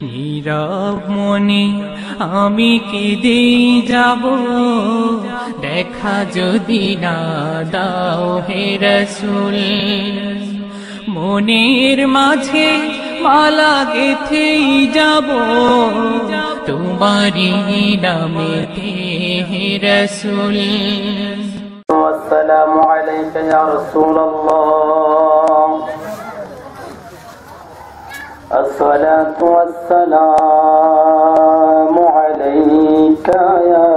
নীরব মনে আমি কেঁদে যাব, দেখা যদি না দাও হে রাসূল। মনের মাঝে মালা গেঁথেই যাব তোমারি নামেতে হে রাসূল। আসসালামু আলাইকা ইয়া রাসূলুল্লাহ। الصلاة والسلام عليك يا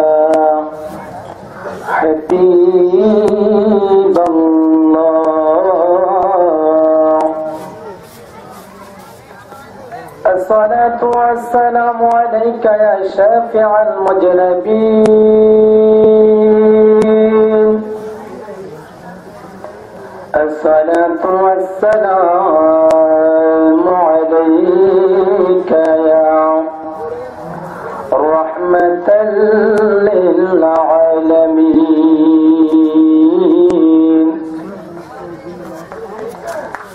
حبيب الله. الصلاة والسلام عليك يا شافع المذنبين. الصلاة والسلام عليك يا رحمة للعالمين.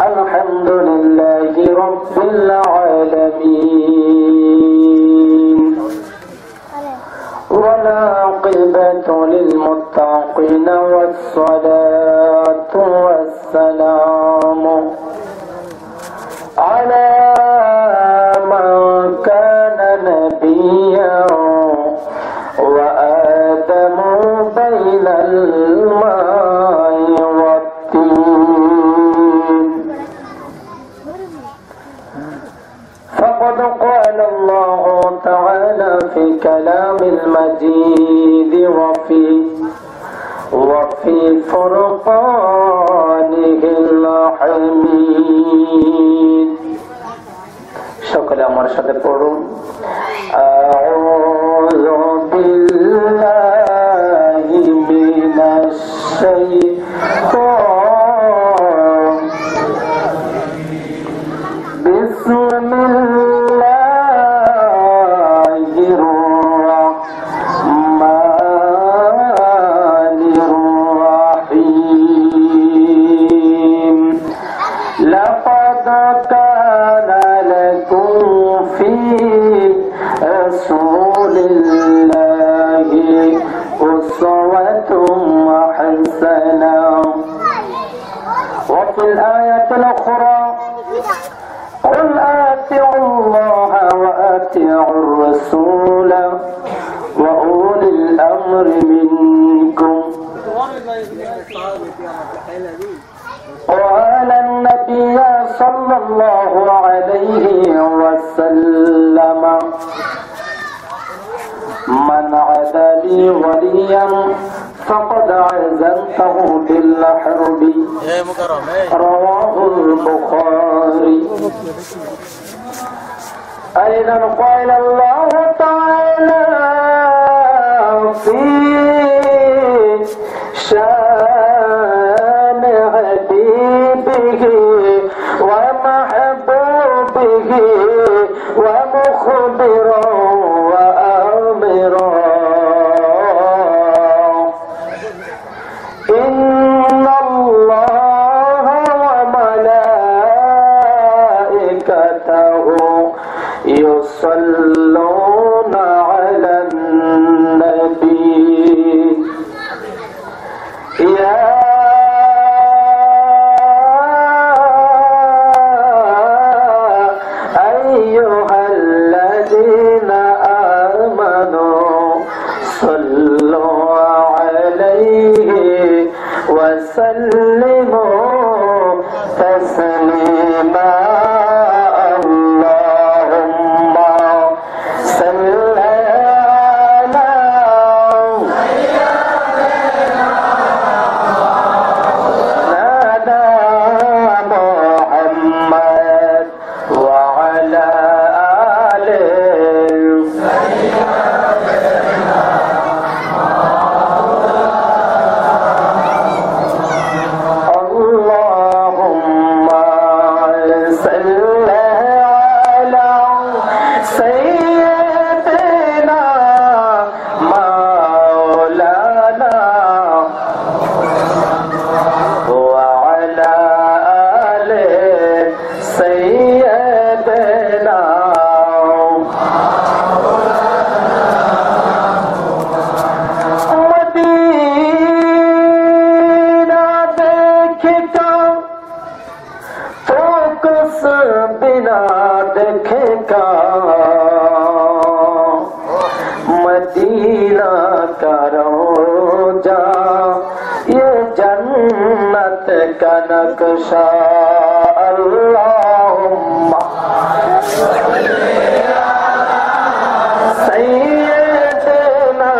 الحمد لله رب العالمين، والعاقبة للمتقين، والصلاة والسلام على من كان نبيا وآدم بين الماء والطين. فقد قال الله تعالى في كلام المجيد وفي فرقانه الحميد. সকলে আমার সাথে পড়ুন, আউযু বিল্লাহি মিনাশ শাইতানির বিসমিল্লাহির রাহমানির রাহিম। লাকাদ কানা লাকুম ফি রাসূলিল্লাহি উসওয়াতুন হাসানাহ। وفي الآية الأخرى قل آتِعُوا اللَّهَ وآتِعُوا الرَّسُولَ وأولي الأمر منكم. وقال النبي صلى الله عليه وسلم من عادى لي وليا فقد عزمته بالحرب. رواه البخاري. أيضا قال الله تعالى في شان حبيبه ومحبوبه ومخبرا وآمرا إن الله وملائكته يصلون على النبي يا أيها الذين آمنوا صلوا عليه وسلموا تسليما. اللهم صل على سيدنا محمد وعلى آله. اللهم صل على سيدنا مولانا وعلى آله سيدنا का मदीना का रोजा ये जन्नत का नक्शा अल्लाहुम्मा सैयदना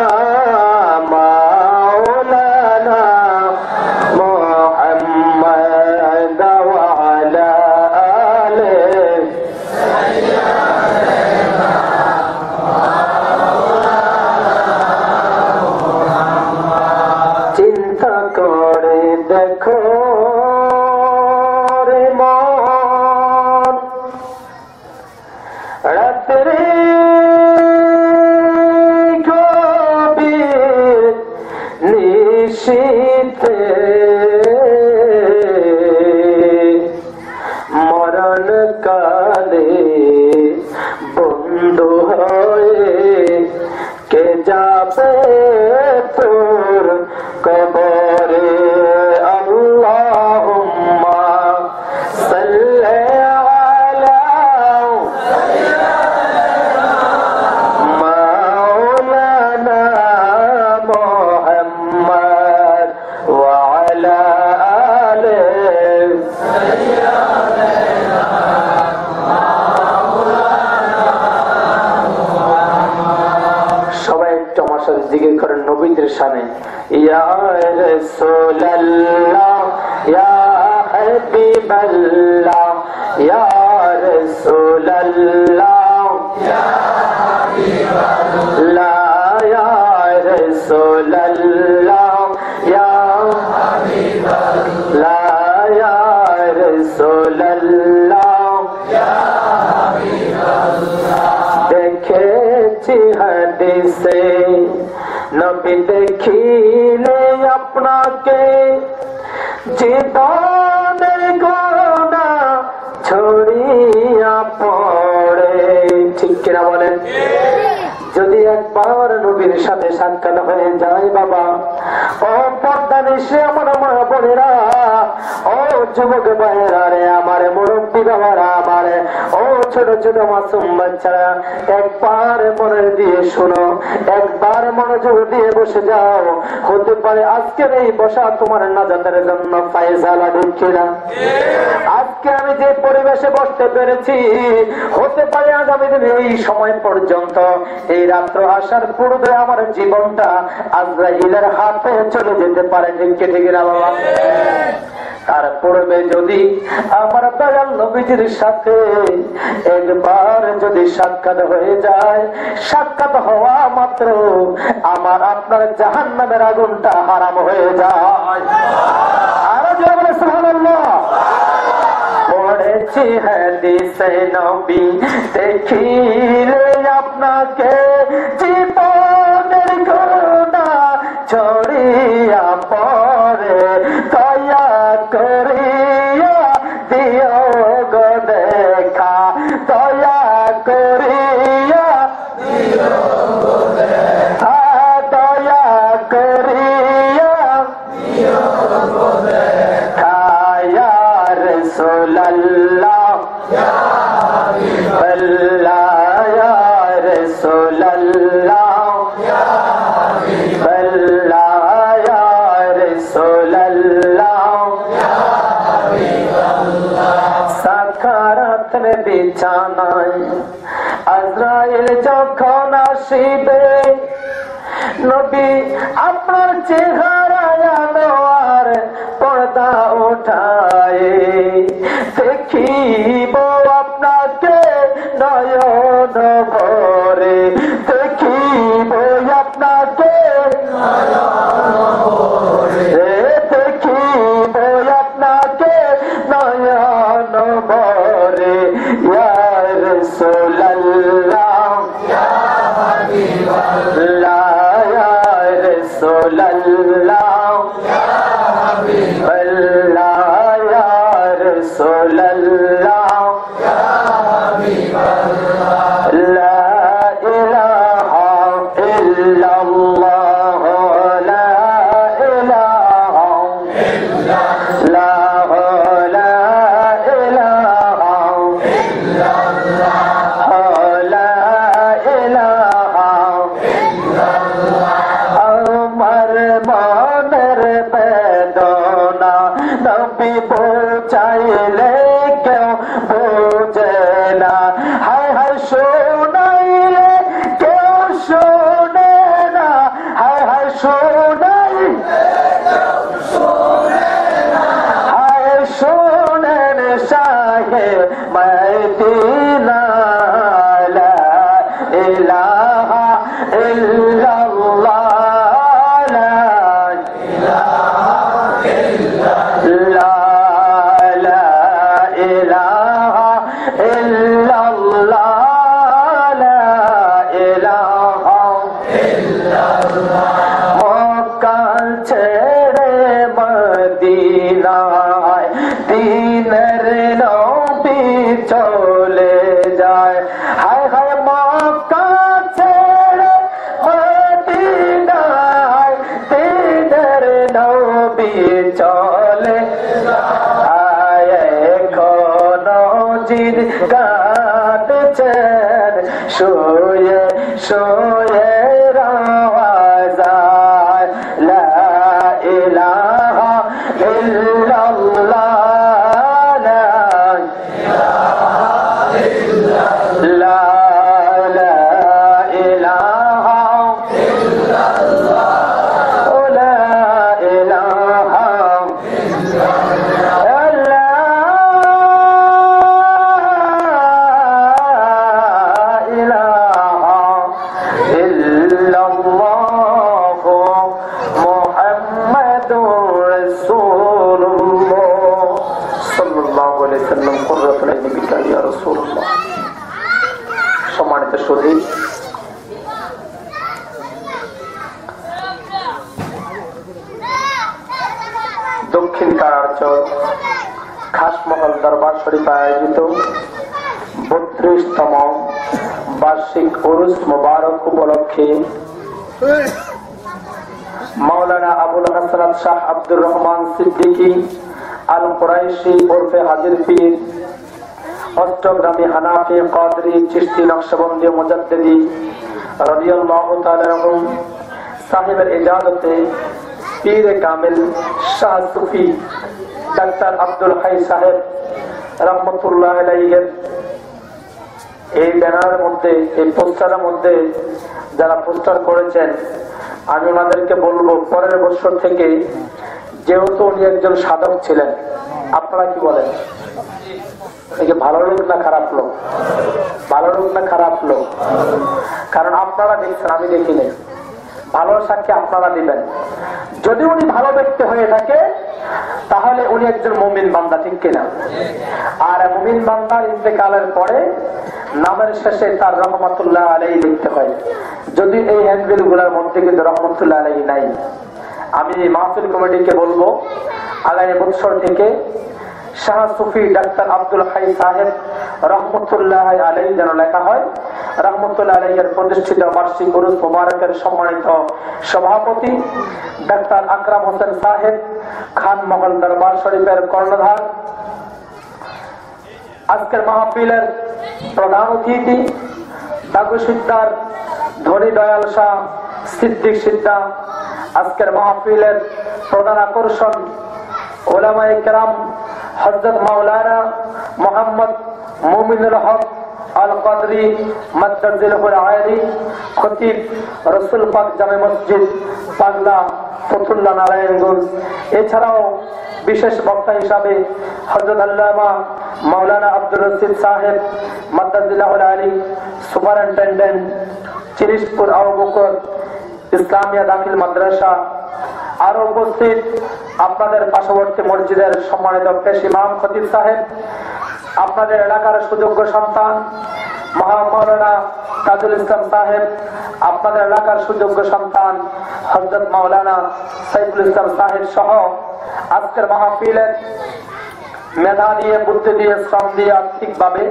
मौलाना मुहम्मद व अला आलिहि चिंता करे देखो रे मन रात्रि गभीर निशीथे मरण काले बंधु हये के जाबे तोर कबरे अल्लाहुम्मा सल्ली अला मौलाना मुहम्मद व अला आलिहि সবাই একটু আমার সাথে জিকির করেন নবীদের শানে ইয়া রাসূলুল্লাহ ইয়া হাবিবাল্লাহ ইয়া রাসূলুল্লাহ ইয়া হাবিবাল্লাহ ইয়া রাসূলুল্লাহ ইয়া হাবিবাল্লাহ ইয়া রাসূলুল্লাহ ইয়া হাবিবাল্লাহ দেখেছি হাদিসে নবী দেখিলে আপনাকে জীবনের গোনা ছড়িয়া পড়ে ঠিক কিনা বলেন যদি একবার নবীর সাথে সাক্ষাৎ হয়ে যায় বাবা ও পর্দা নিশে আমার মা বোনেরা ও যুবক ভাইয়েরা রে আমার মুরব্বী বাবারা আমার ও ছোট ছোট মাসুম বাচ্চারা একবার মনে দিয়ে শোনো একবার মনোযোগ দিয়ে বসে যাও হতে পারে আজকের এই বসা তোমার নাজাতের জন্য ফায়সালা ঢুকছে না আজকে আমি যে পরিবেশে বসতে পেরেছি হতে পারে আগামী দিনে এই সময় পর্যন্ত এই রাত্র আসার পূর্বে আমার জীবনটা আজরাইলের হাতে চলে যেতে পারে ঠিক না বাবা তার পূর্বে যদি আমার দয়াল নবীজির সাথে একবার যদি সাক্ষাৎ হয়ে যায় সাক্ষাৎ হওয়া মাত্র আমার আপনার জাহান্নামের আগুনটা হারাম হয়ে যায় আরো জোরে বলে সুবহানাল্লাহ পড়েছি হাদিসে নবী দেখিলে আপনাকে জীবনের গোনা ছড়িয়া পড়ে দয়া করিয়া দিও গো দেখা দয়া করিয়া দিও গো দেখা দয়া করিয়া দিও গো দেখা ইয়া রাসূলুল্লাহ ইয়া হাবিবাল্লাহ ইয়া রাসূলুল্লাহ ইয়া হাবিবাল্লাহ ইয়া রাসূলুল্লাহ ইয়া হাবিবাল্লাহ সাকারাত মে বিছানায় আজরাইল যখন আসিবে নবী আপনার চেহারা আনোয়ার পর্দা উঠায় দেখিব আপনাকে নয়ন ভরে দেখিব আপনাকে দেখিব আপনাকে নয়ন ভরে ইয়া রাসূলুল্লাহ ইয়া হাবিবাল্লাহ ইয়া রাসূলুল্লাহ ইয়া হাবিবাল্লাহ ইয়া রাসূলুল্লাহ ইয়া হাবিবাল্লাহ শোনেন, হায় শোনেন শাহে মদিনা, লা ইলাহা ইল্লাল্লাহ, লা ইলাহা ইল্লাল্লাহ, লা ইলাহা মক্কা ছেড়ে মদিনায় দিনের নবী চলে যায়। হায় হায় মক্কা ছেড়ে মদিনায় দিনের নবী চলে যায়। এখনো জিদ কাটছেন শুয়ে শুয়ে রাওয়াজায়, লা ইলাহা ইল্লাল্লাহ, লা লা ইলাহা লা ইলাহা সম্মানিত সুধী, দক্ষিণ কারারচর খাসমহল দরবার শরীফ আয়োজিত 32তম বার্ষিক উরুস মুবারক উপলক্ষে মাওলানা আবুল হাসান শাহ আব্দুর রহমান সিদ্দিকী আল কুরাইশি ওরফে হাজির পীর, অষ্টগ্রামী হানাফি কাদরি চিশতি নকশবন্দি মুজাদ্দিদি রাদিয়াল্লাহু তাআলা আনহু সাহেবের ইজাজতে পীর কামিল শাহ সুফি ডাক্তার আব্দুল হাই সাহেব রাহমাতুল্লাহ আলাইহির এই ব্যানারের মধ্যে, এই পোস্টারের মধ্যে যারা পোস্টার করেছেন, আমি ওনাদেরকে বলবো পরের বছর থেকে, যেহেতু উনি একজন সাধক ছিলেন, আপনারা কি বলেন, ভালো লোক না খারাপ লোক? ভালো লোক না খারাপ লোক? কারণ আপনারা দেখছেন, আমি দেখিনি। ভালো সাক্ষী আপনারা দিবেন। যদি উনি ভালো ব্যক্তি হয়ে থাকে তাহলে উনি একজন মুমিন বান্দা, ঠিক কিনা? আর মুমিন বান্দার ইন্তেকালের পরে নামের শেষে তার রহমতুল্লাহ আলাইহি লিখতে হয়। যদি এই হ্যান্ডবিল গুলার মধ্যে কিন্তু রহমতুল্লাহ আলাইহি নাই, আমি মাহফিল কমিটিকে বলবো আগামী বছর থেকে শাহ সুফি ডাক্তার আব্দুল হাই সাহেব রহমতুল্লাহ আলাইহি যেন লেখা হয়। রহমতুল্লাহ আলাইহির প্রতিষ্ঠিত বার্ষিক উরুস মুবারকের সম্মানিত সভাপতি ডাক্তার আকরাম হোসেন সাহেব খানমহল দরবার শরীফের কর্ণধার। আজকের মাহফিলের প্রধান অতিথি দাগু সিদ্দার ধনী দয়াল শাহ সিদ্দিক সিদ্ধা। আজকের মাহফিলের প্রধান আকর্ষণ উলামায়ে কেরাম হযরত মাওলানা মোহাম্মদ মুমিনুল হক আল কাদরি মাদ্দাজিলহুল আলী, খতিব রসুল পাক জামে মসজিদ পাগলা ফতুল্লাহ নারায়ণগঞ্জ। এছাড়াও বিশেষ বক্তা হিসাবে হযরত আল্লামা মাওলানা আব্দুর রশিদ সাহেব মাদ্দাজিলহুল আলী, সুপারিনটেন্ডেন্ট চিরিশপুর আবু বকর ইসলামিয়া দাখিল মাদ্রাসা। আরো উপস্থিত আপনাদের পার্শ্ববর্তী মসজিদের সম্মানিত পেশ ইমাম খতিব সাহেব, আপনাদের এলাকার সুযোগ্য সন্তান মহামাওলানা তাজুল ইসলাম সাহেব, আপনাদের এলাকার সুযোগ্য সন্তান হযরত মাওলানা সাইফুল ইসলাম সাহেব সহ আজকের মাহফিলের মেধা দিয়ে, বুদ্ধি দিয়ে, শ্রম দিয়ে, আর্থিকভাবে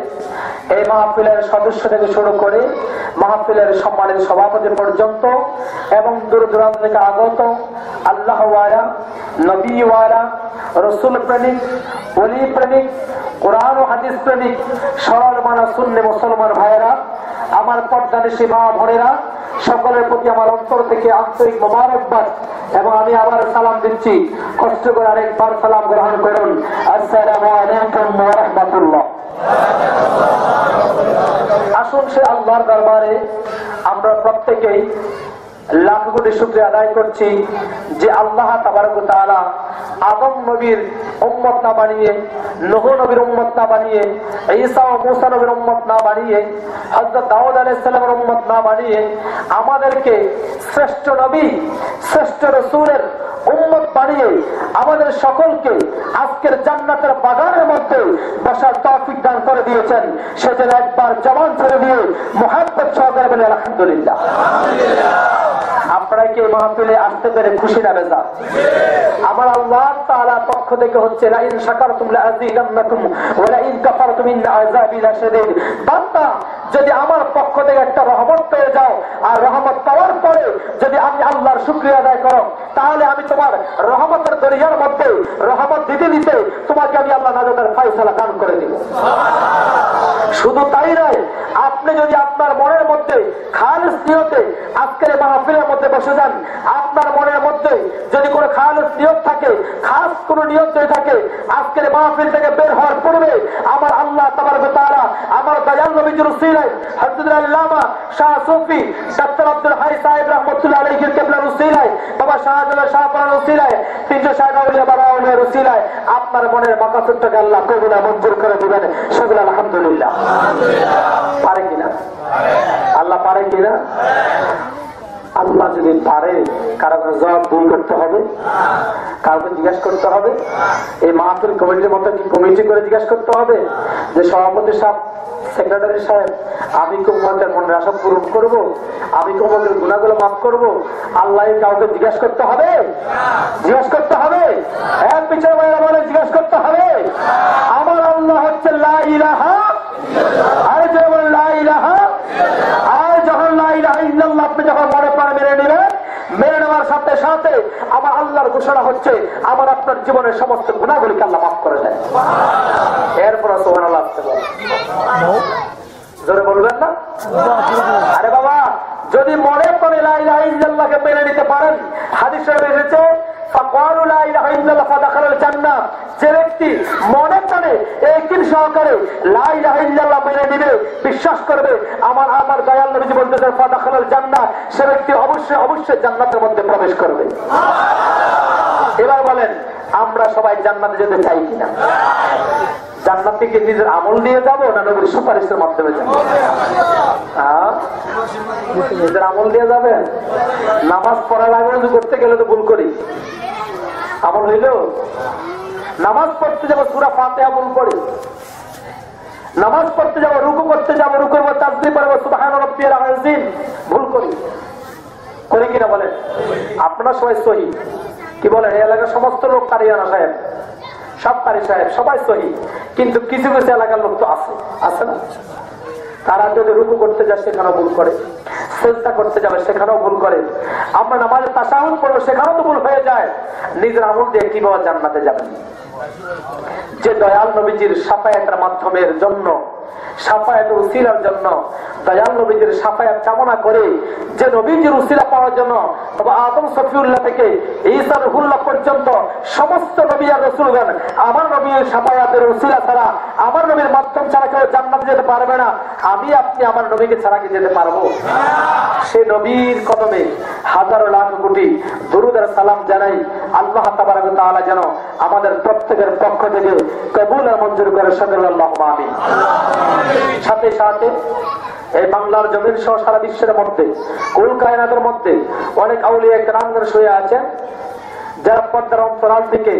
এই মাহফিলের সদস্য থেকে শুরু করে মাহফিলের সম্মানিত সভাপতি পর্যন্ত এবং দূর দূরান্ত থেকে আগত আল্লাহ ওয়ালা, নবী ওয়ালা, রসুল প্রেমিক, ওলি প্রেমিক, কোরআন ও হাদিস প্রেমিক সরল মানা সুন্নি মুসলমান ভাইয়েরা, আমার পর্দানিশী মা বোনেরা, সকলের প্রতি আমার অন্তর থেকে আন্তরিক মোবারকবাদ এবং আমি আবার সালাম দিচ্ছি। কষ্ট করে আরেকবার সালাম গ্রহণ করুন। আসসালামু আলাইকুম ওয়া রাহমাতুল্লাহ। আসুন সে আল্লাহর দরবারে আমরা প্রত্যেকেই লাখ কোটি শুকরিয়া আদায় করছি যে আল্লাহ তাবারক ওয়া তাআলা আদম নবীর উম্মত না বানিয়ে, নূহ নবীর উম্মত না বানিয়ে, ঈসা ও মূসা নবীর উম্মত না বানিয়ে, হযরত দাউদ আলাইহিস সালামের উম্মত না বানিয়ে আমাদেরকে শ্রেষ্ঠ নবী, শ্রেষ্ঠ রাসূলের উম্মত বানিয়ে আমাদের সকলকে আজকের জান্নাতের বাগানের মধ্যে বসার তৌফিক দান করে দিয়েছেন। সেজন্য একবার জবান ছেড়ে দিয়ে মুহাব্বত সহকারে বলে আলহামদুলিল্লাহ। আপনারা কি মাহফিলে আসতে পেরে খুশি না বেজার? আমার আল্লাহ তাআলার পক্ষ থেকে হচ্ছে লা ইন শাকারতুম লা আযীদান্নাকুম ওয়া লা ইন কাফারতুম ইন্না আযাবি লাশাদীদ। বান্দা, যদি আমার পক্ষ থেকে একটা রহমত পেয়ে যাও আর রহমত পাওয়ার পরে যদি আমি আল্লাহর শুকরিয়া আদায় করো, তাহলে আমি তোমার রহমতের দরিয়ার মধ্যে রহমত দিতে দিতে তোমাকে আমি আল্লাহ নাজাতের ফয়সালা দান করে দিব। শুধু তাই নয়, আপনি যদি আপনার মনের মধ্যে খালিস নিয়তে আজকের মাহফিলের মধ্যে বসে যান, আপনার মনের মধ্যে যদি কোনো খালিস নিয়ত থাকে, খাস কোনো নিয়ত যদি থাকে, আজকের মাহফিল থেকে বের হওয়ার পূর্বে আমার আল্লাহ তাবারক ওয়া তাআলা আমার দয়াল নবীর উসিলায় হযরত আল্লামা শাহ সুফি ডক্টর আব্দুল হাই সাহেব রাহমাতুল্লাহ আলাইহির কিবলার উসিলায়, বাবা শাহজালাল শাহপুরার উসিলায়, 300 আউলিয়া বাবা আউলিয়ার উসিলায় আপনার মনের মাকাসুদটাকে আল্লাহ কবুল মঞ্জুর করে দিবেন। সকলে আলহামদুলিল্লাহ। পারে কিনা? আল্লাহ পারে কিনা? আল্লাহ যদি পারে, কারো কোনো জবাব দূর করতে হবে? কাউকে জিজ্ঞাসা করতে হবে? এই মাহফিল কমিটির মতো কি কমিটি করে জিজ্ঞাসা করতে হবে যে সভাপতি সাহেব, সেক্রেটারি সাহেব, আমি কুমতের মনের আশা পূরণ করবো, আমি কুমতের গুণাগুলো মাফ করবো? আল্লাহ কাউকে জিজ্ঞাসা করতে হবে? জিজ্ঞাসা করতে হবে? এক পিছনে বাইরে বলে জিজ্ঞাসা করতে হবে। আমার আল্লাহ হচ্ছে লা ইলাহা, আরে যে বলে লা ইলাহা, আর যখন লা ইলাহা ইল্লাল্লাহ আপনি যখন মনে প্রাণে মেনে নেবেন, মেনে নেওয়ার সাথে সাথে আমার আল্লাহর ঘোষণা হচ্ছে আমার আপনার জীবনের সমস্ত গুণাগুলিকে আল্লাহ মাফ করে দেয়। এরপর সুবহানাল্লাহ আসতে পারে, জোরে বলবেন না? আরে বাবা, যদি মনে প্রাণে লা ইলাহা ইল্লাল্লাহকে মেনে নিতে পারেন, হাদিসে এসেছে ফাকালু লা ইলাহা ইল্লাল্লাহ ফাদাখালাল জান্নাহ, যে ব্যক্তি মনে প্রাণে ইয়াকিন সহকারে লা ইলাহা ইল্লাল্লাহ মেনে নিবে, বিশ্বাস করবে, আমার দয়াল নবীজি বলতেছেন ফাদাখালাল জান্নাহ, সে ব্যক্তি অবশ্যই অবশ্যই জান্নাতের মধ্যে প্রবেশ করবে। এবার বলেন, আমরা সবাই জান্নাতে যেতে চাই কিনা? জান্নাতে কি নিজের আমল দিয়ে যাব না নবীর সুপারিশের মাধ্যমে যাব? নিজের আমল দিয়ে যাবেন? নামাজ পড়ার আগে রুজু করতে গেলে তো ভুল করি, আমল হইল? নামাজ পড়তে যাবো সূরা ফাতিহা ভুল করি, নামাজ পড়তে যাবো, রুকু করতে যাবো, রুকুর মধ্যে তাসবিহ পড়বো সুবহান রাব্বিয়াল আযীম, ভুল করি, করি কিনা বলেন? আপনারা সবাই সহি কি বলেন? এই এলাকার সমস্ত লোক কারিয়ানা সাহেব, সব কারি সাহেব সবাই সহি, কিন্তু কিছু কিছু এলাকার লোক তো আছে, আছে না? তারা যদি রুকু করতে যায় সেখানেও ভুল করে, সিজদা করতে যাবে সেখানেও ভুল করে, আমরা নামাজে তাশাহুদ পড়বো সেখানেও তো ভুল হয়ে যায়। নিজের আমল দিয়ে কিভাবে জান্নাতে যাবেন? যে দয়াল নবীজির শাফায়াতের মাধ্যমের জন্য, শাফায়াতের উসিলার জন্য, দয়াল নবীজির শাফায়াত কামনা করে যে নবীজির উসিলা পাওয়ার জন্য আদম সফিউল্লাহ থেকে ঈসা রুহুল্লাহ পর্যন্ত সমস্ত নবী আর রাসূলগণ আমার নবীর শাফায়াতের উসিলা ছাড়া, আমার নবীর মাধ্যম ছাড়া কেউ জান্নাতে যেতে পারবে না। আমি আপনি আমার নবীকে ছাড়া কি যেতে পারবো? সে নবীর কদমে হাজারো লাখ কোটি দরুদ আর সালাম জানাই। আল্লাহ তাবারক ওয়া তাআলা যেন আমাদের প্রত্যেকের পক্ষ থেকে কবুল আর মঞ্জুর করে, সকলে আল্লাহুম্মা আমিন। সাথে সাথে এই বাংলার জমিন সহ সারা বিশ্বের মধ্যে, কুল কায়নাতের মধ্যে অনেক আউলিয়া কেরামগণ শুয়ে আছেন যারা পর্দার অন্তরাল থেকে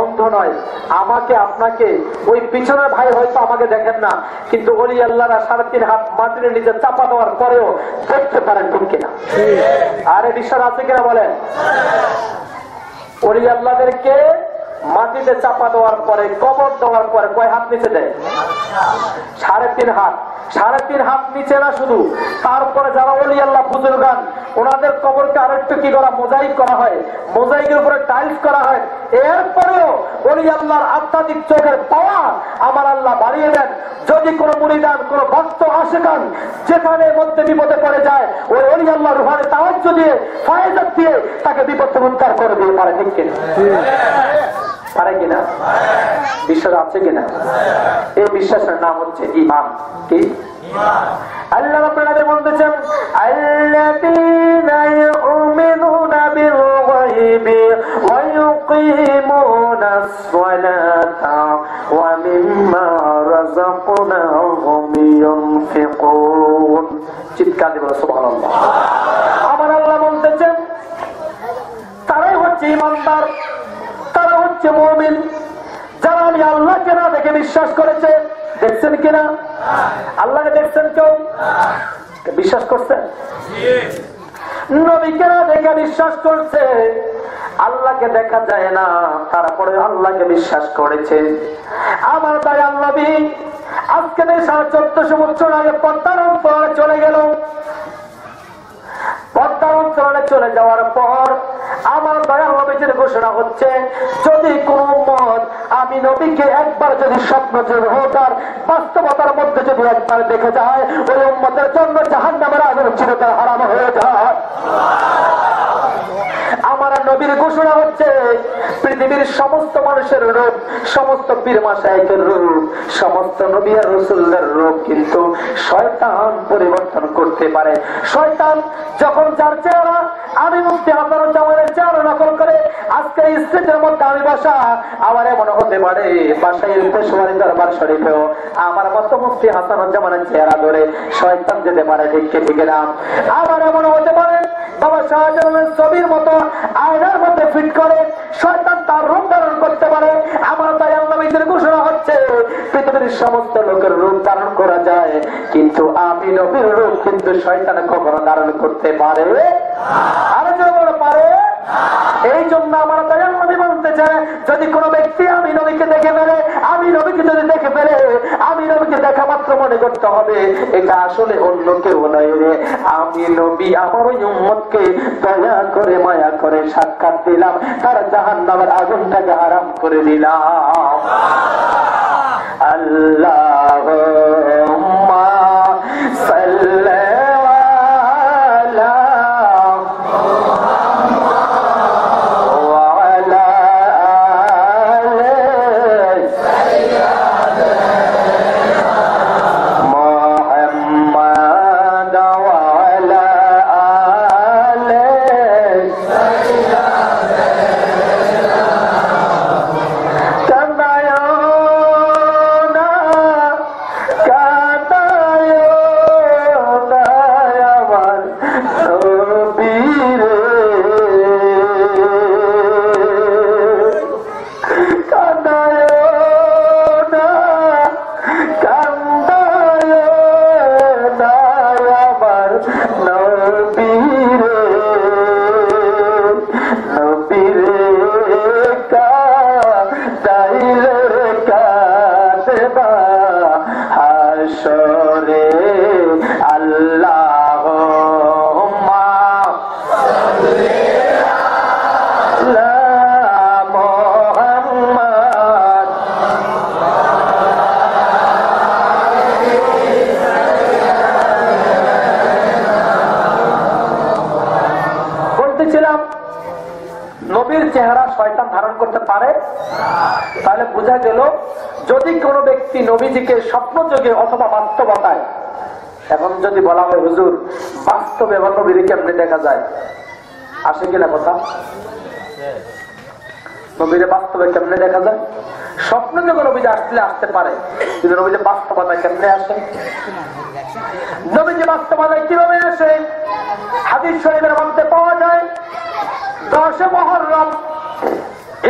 অন্ধ নয়। আমাকে আপনাকে ওই পিছনের ভাই হয়তো আমাকে দেখেন না, কিন্তু ওলি আল্লাহরা 3.5 হাত মাটির নিচে চাপা দেওয়ার পরেও দেখতে পারেন, ঠিক কিনা? আরে বিশ্বাস আছে কিনা বলেন? ওলি আল্লাহদেরকে মাটিতে চাপা দেওয়ার পরে, কবর দেওয়ার পরে কয় হাত নিচে দেয়? 3.5 হাত। 3.5 হাত নিচে না শুধু, তারপরে যারা ওলি আল্লাহ বুজুর্গান, ওনাদের কবরকে আরেকটু কি করা, মোজাইক করা হয়, মোজাইকের উপরে টাইলস করা হয়। এরপরেও ওলি আল্লাহর আধ্যাত্মিক চোখের পাওয়ার আমার আল্লাহ বাড়িয়ে দেন। যদি কোনো মুরিদান, কোনো ভক্ত আশিকান যেখানে মধ্যে বিপদে পড়ে যায়, ওই ওলি আল্লাহ রুহানে তাওয়াজ্জুহ দিয়ে, ফায়দাত দিয়ে তাকে বিপদ থেকে উদ্ধার করে দিয়ে পারে, ঠিক কিনা? পারে কিনা? বিশ্বাস আছে কিনা? এই বিশ্বাসের নাম হচ্ছে ঈমান। কি? আল্লাহ রাব্বুল আলামিন বলতেছেন আল্লাযীনা الصلاة ومما رزقناهم ينفقون চিৎকার দিয়ে বলো সুবহানাল্লাহ। আমার আল্লাহ বলতেছেন তারাই হচ্ছে ইমানদার, তারা হচ্ছে মুমিন, যারা আমি আল্লাহকে না দেখে বিশ্বাস করেছে। দেখছেন কিনা? আল্লাহকে দেখছেন কেউ? বিশ্বাস করছেন? নবীকে না দেখে বিশ্বাস করছে। আল্লাহকে দেখা যায় না, তারপরে আল্লাহকে বিশ্বাস করেছে। আমার দয়াল নবী আজকে 1450 বছর আগে পদ্মার অন্তরালে চলে গেল। পদ্মার অন্তরালে চলে যাওয়ার পর আমার দয়াল নবীর ঘোষণা হচ্ছে, যদি কোন উম্মত আমি নবীকে একবার যদি স্বপ্ন হোক আর বাস্তবতার মধ্যে যদি একবার দেখে যায়, ওই উম্মতের জন্য জাহান্নামের আগুন চিরতরে হারাম হয়ে যায়। আমার নবীর ঘোষণা হচ্ছে, পৃথিবীর সমস্ত মানুষের রূপ, সমস্ত পীর মাশায়েখের রূপ, সমস্ত নবী আর রাসূলদের রূপ কিন্তু শয়তান পরিবর্তন করতে পারে। শয়তান যখন যার চেহারা আমি মুফতি হাসানুজ্জামানের চেহারা নকল করে আজকে স্টেজের মধ্যে আমি বসা, আমার এমন হতে পারে বাসায় পেশোয়ারি দরবার শরীফেও আমার মতো মুফতি হাসানুজ্জামানের চেহারা ধরে শয়তান যেতে পারে। ঠিক না? আবার এমন হতে পারে বাবা শাহজালালের ছবির মতো আয়নার মধ্যে ফিট করে শয়তান তার রূপ ধারণ করতে পারে। আমার দয়াল নবীর ঘোষণা হচ্ছে, পৃথিবীর সমস্ত লোকের রূপ ধারণ করা যায়, কিন্তু আমি নবীর রূপ কিন্তু শয়তান কখনো ধারণ করতে পারে আরো যেমন পারে। এই জন্য আমার দয়াল নবী বলতে চায়, যদি কোনো ব্যক্তি আমি নবীকে দেখে ফেলে, আমি নবীকে যদি দেখে ফেলে, আমি নবীকে দেখা মাত্র মনে করতে হবে এটা আসলে অন্য কেউ নয় রে, আমি নবী আমার ওই উম্মতকে দয়া করে মায়া করে সাক্ষাৎ দিলাম, তার জাহান্নামের আগুনটাকে হারাম করে দিলাম। আল্লাহুম্মা সাল্লি নবীর চেহারা শয়তান ধারণ করতে পারে। তাহলে বোঝা গেল, যদি কোনো ব্যক্তি নবীজিকে স্বপ্নযোগে অথবা বাস্তবতায়, এখন যদি বলা হয় হুজুর বাস্তবে নবীকে কেমনে দেখা যায়, আসে কিনা কথা? নবীরে বাস্তবে কেমনে দেখা যায়? স্বপ্ন যখন নবীজি আসলে আসতে পারে, কিন্তু নবীজি বাস্তবতায় কেমনে আসে? নবীজি বাস্তবতায় কিভাবে আসে? হাদিস শরীফের মধ্যে পাওয়া যায়, 10 মুহররম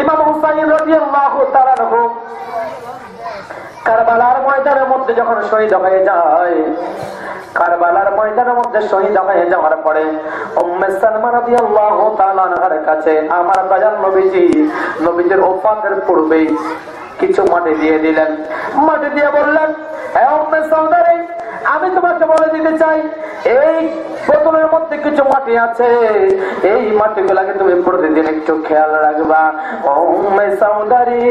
ইমাম হুসাইন রাদিয়াল্লাহু তাআলা আনহু কারবালার ময়দানের মধ্যে যখন শহীদ হয়ে যায়, কারবালার ময়দানের মধ্যে শহীদ হয়ে যাওয়ার পরে উম্মে সালমা রাদিয়াল্লাহু তাআলা আনহার কাছে আমার দয়াল নবীজির ওফাতের পূর্বেই কিছু মাটি দিয়ে দিলেন। মাটি দিয়ে বললেন, হে উম্মে সালমা, আমি তোমাকে বলে দিতে চাই, এই বোতলের মধ্যে কিছু মাটি আছে, এই মাটিগুলাকে তুমি প্রতিদিন একটু খেয়াল রাখবা। উম্মে সাউদারি,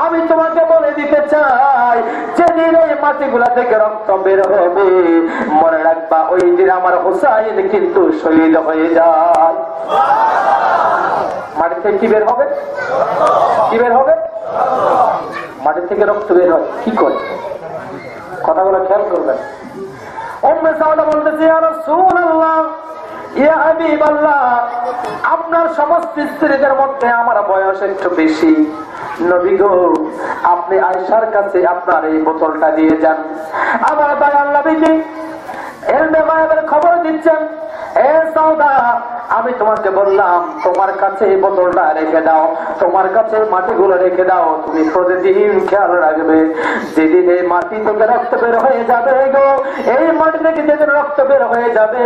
আমি তোমাকে বলে দিতে চাই, যেদিন এই মাটিগুলা থেকে রক্ত বের হবে, মনে রাখবা ওই দিন আমার হুসাইন কিন্তু শহীদ হয়ে যায়। মাটি থেকে কি বের হবে? কি বের হবে? মাটি থেকে রক্ত বের হয়। কি করে? কথাগুলো খেয়াল করবেন। উম্মে সাউদা বলতেছে, ইয়া রাসূলুল্লাহ, ইয়া হাবিবাল্লাহ, আপনার সমস্ত স্ত্রীদের মধ্যে আমার বয়স একটু বেশি, নবী গো আপনি আয়েশার কাছে আপনার এই বোতলটা দিয়ে যান। আমার দয়াল নবীজি এলমে গায়েবের খবর দিচ্ছেন, এ সাউদা আমি তোমাকে বললাম তোমার কাছে এই বোতলটা রেখে দাও, তোমার কাছে মাটিগুলো রেখে দাও, তুমি প্রতিদিন খেয়াল রাখবে যেদিন এই মাটি থেকে রক্ত বের হয়ে যাবে গো, এই মাটি থেকে যেদিন রক্ত বের হয়ে যাবে,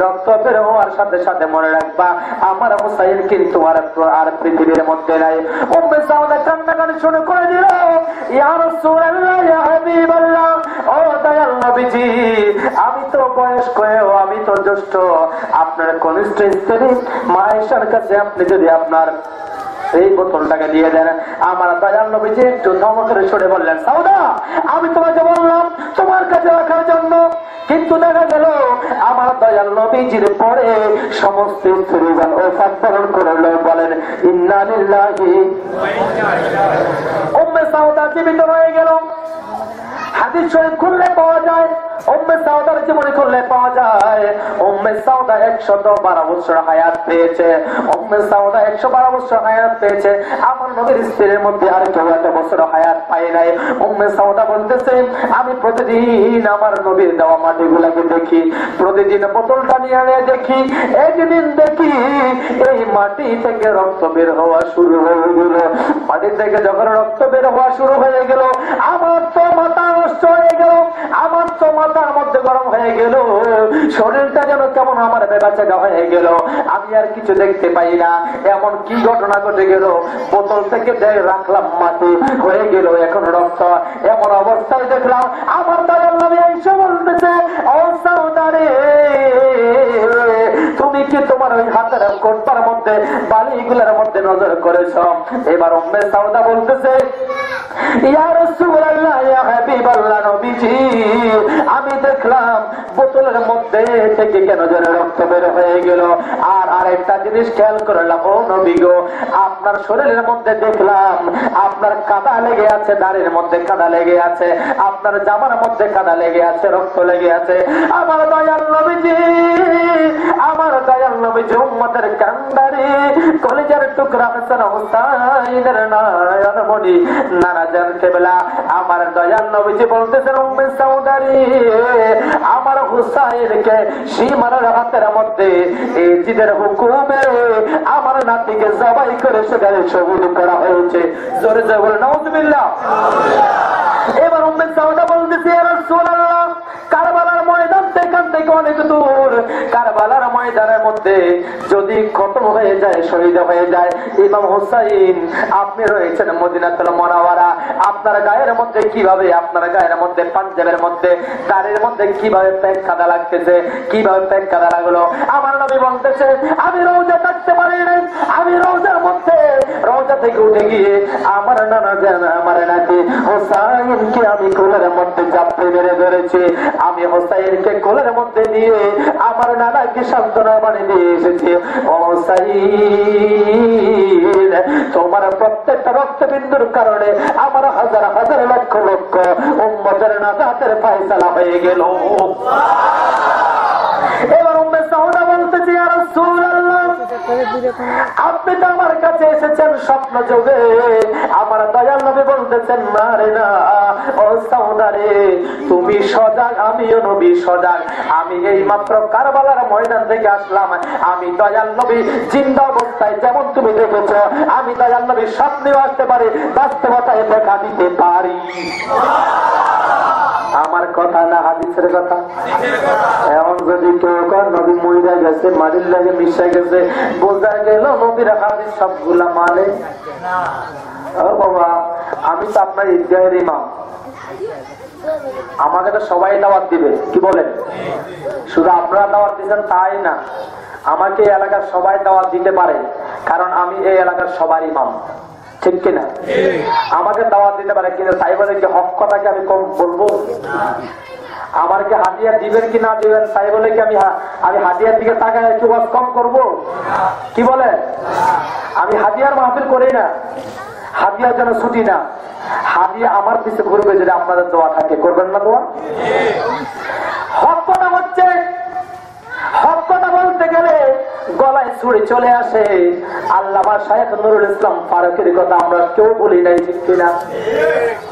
রক্ত বের হওয়ার সাথে সাথে মনে রাখবা আমার হুসাইন কিন্তু আর পৃথিবীর মধ্যে নাই। উম্মে সাউদা কান্নাকাটি শুরু করে দিল, ইয়া রাসূলুল্লাহ ইয়া হাবিবাল্লাহ, ও দয়াল নবীজি আমি তো বয়স্ক হয়েও আমি তো জ্যেষ্ঠ, আপনার কনিষ্ঠ স্ত্রী মা আয়েশার কাছে আপনি যদি আপনার এই বোতলটাকে দিয়ে দেন। আমার দয়াল নবীজি একটু ধমক করে সরে বললেন, সাউদা আমি তোমাকে বললাম তোমার কাছে রাখার জন্য, কিন্তু দেখা গেল আমার দয়াল নবীজির পরে সমস্ত স্ত্রীগণ ওফাত বরণ করল, বলেন ইন্না লিল্লাহি। উম্মে সাউদা জীবিত হয়ে গেল। হাদিস শরীফ খুললে পাওয়া যায়, উম্মে সাউদার জীবনী খুললে পাওয়া যায় উম্মে সাউদা 112 বছর হায়াত পেয়েছে। উম্মে সাউদা 112 বছর হায়াত পেয়েছে। আমার নবীর স্ত্রীর মধ্যে আর কেউ এত বছর হায়াত পায় নাই। উম্মে সাউদা বলতেছে আমি প্রতিদিন আমার নবীর দেওয়া মাটিগুলাকে দেখি, প্রতিদিন বোতলটা নিয়ে দেখি, একদিন দেখি এই মাটি থেকে রক্ত বের হওয়া শুরু হয়ে গেল। মাটি থেকে যখন রক্ত বের হওয়া শুরু হয়ে গেল আমার তো মাথা নষ্ট হয়ে গেল, আমার তো মাথার মধ্যে গরম হয়ে গেল, শরীরটা যেন কেমন আমার বেবাচেগা হয়ে গেল, আমি আর কিছু দেখতে পাই না। এমন কি ঘটনা ঘটে গেল, বোতল থেকে রাখলাম মাটি হয়ে গেল এখন রক্ত, এমন অবস্থায় দেখলাম আমার দয়াল নবী এসে বলতেছে, ও সাউদা রে তুমি কি তোমার ওই হাতের কোটটার মধ্যে বালিগুলোর মধ্যে নজর করেছ? এবার উম্মে সাউদা বলতেছে, ইয়া রাসূলুল্লাহ ইয়া হাবিবাল্লাহ নবীজি আমি দেখলাম বোতলের মধ্যে থেকে কেন যেন রক্ত বের হয়ে গেল। আর আরেকটা জিনিস খেয়াল করলাম, ও নবী গো আপনার শরীরের মধ্যে দেখলাম আপনার কাদা লেগে আছে, দাড়ির মধ্যে কাদা লেগে আছে, আপনার জামার মধ্যে কাদা লেগে আছে, রক্ত লেগে আছে। আমার দয়াল নবীজি, আমার দয়াল নবীজি উম্মতের কান্ডারি কলিজার টুকরা হাসান হুসাইনের নয়নমণি নানা জানতে বেলা আমার দয়াল নবীজি বলতেছেন, উম্মে সাউদা রে আমার হুসাইনকে সীমানার হাতের মধ্যে এই জিদের হুকুমে আমার নাতিকে জবাই করে সেখানে শহীদ করা হয়েছে। জোরে জোরে বলে নাউজুবিল্লাহ। এবার উম্মে সাউদা বলতেছে, ইয়া রাসূলুল্লাহ কারবালার ময়দান থেকে অনেক দূর, কারবালার ময়দানের মধ্যে যদি খতম হয়ে যায়, শহীদ হয়ে যায় ইমাম হুসাইন, আপনি রয়েছেন মদিনাতুল মুনাওয়ারা, আপনার গায়ের মধ্যে কিভাবে, আপনার গায়ের মধ্যে পাঞ্জাবের মধ্যে দাড়ির মধ্যে কিভাবে পেট কাদা লাগতেছে, কিভাবে পেট কাদা লাগলো। আমার নবী বলতেছে আমি রওজা থাকতে পারি না, আমি রওজার মধ্যে রওজা থেকে উঠে গিয়ে আমার নানা জান আমার নাতি হুসাইনকে আমি কোলের মধ্যে চাপতে মেরে ধরেছি, আমি হুসাইনকে কোলের মধ্যে নিয়ে আমার নানাকে সান্ত্বনা বানিয়ে দিয়ে এসেছি। ও হুসাইন তোমার প্রত্যেকটা রক্তবিন্দুর কারণে আমার হাজার হাজার লক্ষ লক্ষ উম্মতের নাজাতের ফয়সালা হয়ে গেল। এবার উম্মে সাউদা বলতেছে, ইয়া রাসূলুল্লাহ আপনি তো আমার কাছে এসেছেন স্বপ্ন যোগে, আমার দয়াল নবী বলতেছেন না রে না, ও সাউদা রে তুমি সজাগ, আমিও নবী সজাগ, আমি এই মাত্র কারবালার ময়দান থেকে আসলাম, আমি দয়াল নবী জিন্দা অবস্থায় যেমন তুমি দেখেছ আমি দয়াল নবী স্বপ্নেও আসতে পারি, বাস্তবতায় দেখা দিতে পারি। আমার কথা না হাদিসের কথা? এমন যদি কেউ নবী মইরা গেছে, মারির লাগে মিশা গেছে, বোঝা গেল নবীর হাদিস সবগুলা মানে না। ও বাবা আমি তো আপনার ঈদগাহের ইমাম, আমাকে তো সবাই দাওয়াত দিবে, কি বলেন? শুধু আপনারা দাওয়াত দিচ্ছেন তাই না, আমাকে এই এলাকার সবাই দাওয়াত দিতে পারে, কারণ আমি এই এলাকার সবার ইমাম, ঠিক কিনা? আমাকে দাওয়াত দিতে পারে, কিন্তু তাই বলে কি হক কথাকে আমি কম বলবো? আমাকে হাদিয়া দিবেন কি না দিবেন তাই বলে কি আমি হাদিয়ার দিকে তাকায় একটু কম করবো? কি বলে? আমি হাদিয়ার মাহফিল করি না, হাদিয়ার জন্য ছুটি না, হাদিয়া আমার পিছে ঘুরবে যদি আপনাদের দোয়া থাকে, করবেন না দোয়া? হক কথা হচ্ছে, হক কথা বলতে গেলে ছুড়ে চলে আসে। আল্লামা শায়খ নুরুল ইসলাম ফারুকীর কথা আমরা কেউ বলি নাই, ঠিক কিনা?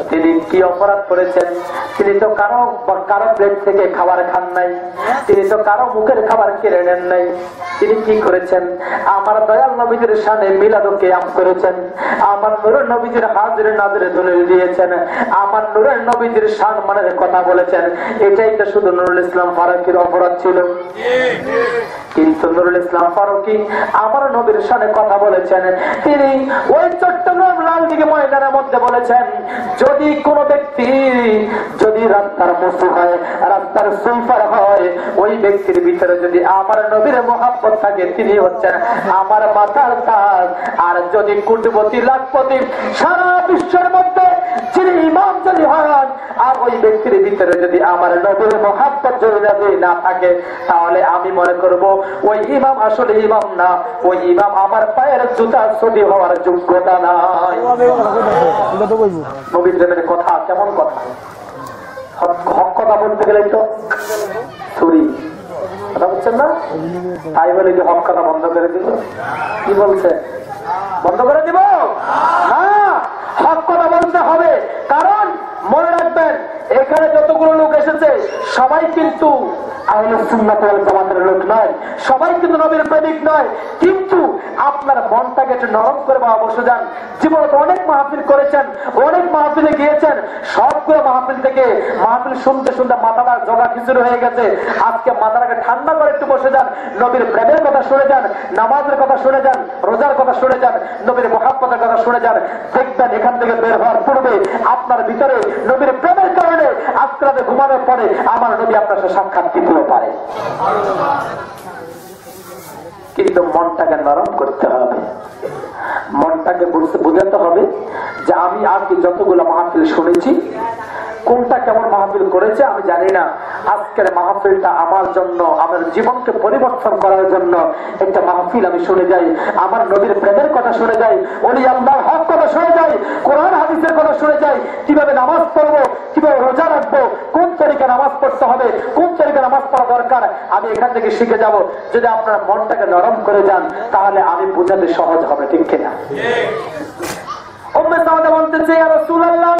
তিনি কি অপরাধ করেছেন? তিনি তো কারো প্লেট থেকে খাবার খান নাই, তিনি তো কারো মুখের খাবার কেড়ে নেন নাই। তিনি কি করেছেন? আমার দয়াল নবীদের শানে মিলাদুল কিয়াম করেছেন, আমার নূরের নবীদের হাজিরে নাজিরে দলিল দিয়েছেন, আমার নূরের নবীদের সম্মানের কথা বলেছেন। এটাই তো শুধু নুরুল ইসলাম ফারুকীর অপরাধ ছিল। কিন্তু নুরুল ইসলাম ফারুকী আমার নবীর শানে কথা বলেছেন। তিনি ওই চট্টগ্রাম লালদিঘি ময়দানের মধ্যে বলেছেন, যদি কোনো ব্যক্তি যদি রাস্তার মুসু হয়, রাস্তার সুলফার হয়, ওই ব্যক্তির ভিতরে যদি আমার নবীর মহাব্বত থাকে, তিনি হচ্ছেন আমার মাথার তাজ। আর যদি কোটিপতি লাখপতি সারা বিশ্বের মধ্যে যিনি ইমাম যদি হন, আর ওই ব্যক্তির ভিতরে যদি আমার নবীর মহাব্বত যদি না থাকে, তাহলে আমি মনে করব ওই ইমাম আসলে ইমাম না, ওই ইমাম আমার পায়ের জুতা ছবি হওয়ার যোগ্যতা নাই। নবীর প্রেমের কথা কেমন কথা? হক কথা বলতে গেলে তো চুরি কথা বলছেন না, তাই বলে কি হক কথা বন্ধ করে দিব? কি বলছে? বন্ধ করে দিব না, হক কথা বলতে হবে। কারণ মনে রাখবেন, এখানে যতগুলো লোক এসেছে সবাই কিন্তু আহলে সুন্নাত ওয়াল জামাতের লোক নয়, সবাই কিন্তু নবীর প্রেমিক নয়। কিন্তু আপনার মনটাকে একটু নরম করে বা অবশ্য যান। জীবনে অনেক মাহফিল করেছেন, অনেক মাহফিলে গিয়েছেন, সবগুলো মাহফিল থেকে মাহফিল শুনতে শুনতে মাথাটা জগা খিচুড়ি হয়ে গেছে। আজকে মাথাটাকে ঠান্ডা করে একটু বসে যান, নবীর প্রেমের কথা শুনে যান, নামাজের কথা শুনে যান, রোজার কথা শুনে যান, নবীর মুহাব্বতের কথা শুনে যান। দেখবেন এখান থেকে বের হওয়ার পূর্বে আপনার ভিতরে নবীর প্রেমের কারণে আজকে রাতে ঘুমানোর পরে আমার নবী আপনার সাথে সাক্ষাৎ দিতেও পারে। কিন্তু মনটাকে নরম করতে হবে, মনটাকে বুঝাতে হবে যে আমি আজকে যতগুলো মাহফিল শুনেছি, কোনটা কেমন মাহফিল করেছে আমি জানি না। আজকের মাহফিলটা আমার জন্য, আমার জীবনকে পরিবর্তন করার জন্য একটা মাহফিল আমি শুনে যাই। আমার নবীর প্রেমের কথা শুনে যাই, ওলি আল্লাহর হক কথা শুনে যাই, কোরআন হাদিসের কথা শুনে যাই, কিভাবে নামাজ পড়বো, কিভাবে রোজা রাখবো, কোন তরিকা নামাজ পড়তে হবে, কোন তরিকা নামাজ পড়া দরকার, আমি এখান থেকে শিখে যাব। যদি আপনার মনটাকে নরম করে যান, তাহলে আমি বোঝাতে সহজ হবে, ঠিক কিনা? উম্মে সাউদা বলতেছে, ইয়া রাসূলুল্লাহ,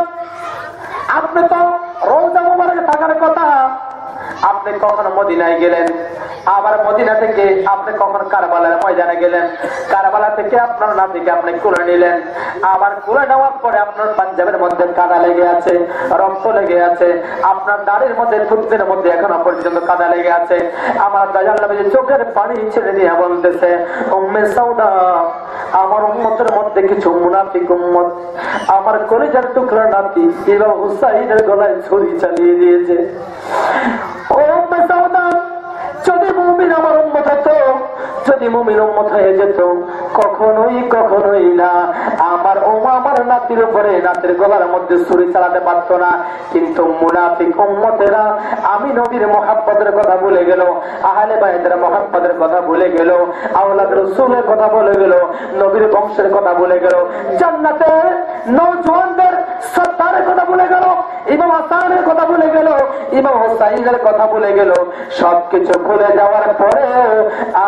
আপনি তো রওজা মুবারকে থাকার কথা, আপনি কখনো মদিনায় গেলেন, আবার মদিনা থেকে আপনি কখন কারবালার ময়দানে গেলেন, কারবালা থেকে আপনার নাতিকে আপনি কুলে নিলেন, আবার কুলে নেওয়ার পরে আপনার পাঞ্জাবের মধ্যে কাদা লেগে আছে, রক্ত লেগে আছে, আপনার দাড়ির মধ্যে থুতনির মধ্যে এখনো পর্যন্ত কাদা লেগে আছে। আমার দয়াল নবী চোখের পানি ছেড়ে দিয়ে বলতেছে, উম্মে সাউদা, আমার উম্মতের মধ্যে কিছু মুনাফিক উম্মত আমার কলিজার টুকরা নাতি ইমাম হুসাইনের গলায় ছুরি চালিয়ে দিয়েছে। ও উম্মে সাউদা, যদি মুমিন আমার উম্মত হতো, যদি মুমিন উম্মত হয়ে যেত, কখনোই না আমার নাতির উপরে, নাতির গলার মধ্যে ছুরি চালাতে পারতো না। কিন্তু মুনাফিক উম্মতেরা আমি নবীর মুহাব্বতের কথা ভুলে গেল, আহলে বাইতের মুহাব্বতের কথা ভুলে গেল, আওলাদ রাসূলের কথা ভুলে গেল, নবীর বংশের কথা ভুলে গেল, জান্নাতের নওজওয়ানদের সর্দারের কথা ভুলে গেল, ইমাম হাসানের কথা ভুলে গেল, ইমাম হুসাইনের কথা ভুলে গেল। সবকিছু ভুলে যাওয়ার পরে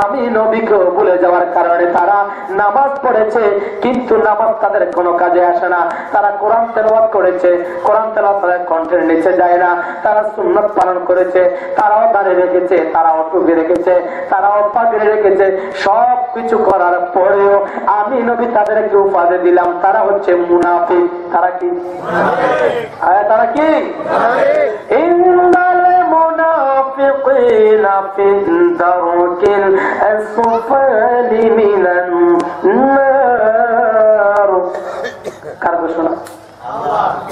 আমি নবীকে ভুলে যাওয়ার কারণে তারা নামাজ পড়েছে, কিন্তু নামাজ তাদের কোনো কাজে আসে না। তারা কোরআন তেলাওয়াত করেছে, কোরআন তেলাওয়াত তাদের কণ্ঠের নিচে যায় না। তারা সুন্নাত পালন করেছে, তারাও দাঁড়িয়ে রেখেছে, তারাও টুপি রেখেছে, তারাও পাগড়ি রেখেছে। সব কিছু করার পরেও আমি নবী তাদেরকে উপাধি দিলাম, তারা হচ্ছে মুনাফিক। তারা কি? তারা কি? ইন্নাল মুনাফিকিনা ফিদ দারকিল আসফালি মিনান নার। কার ঘোষণা?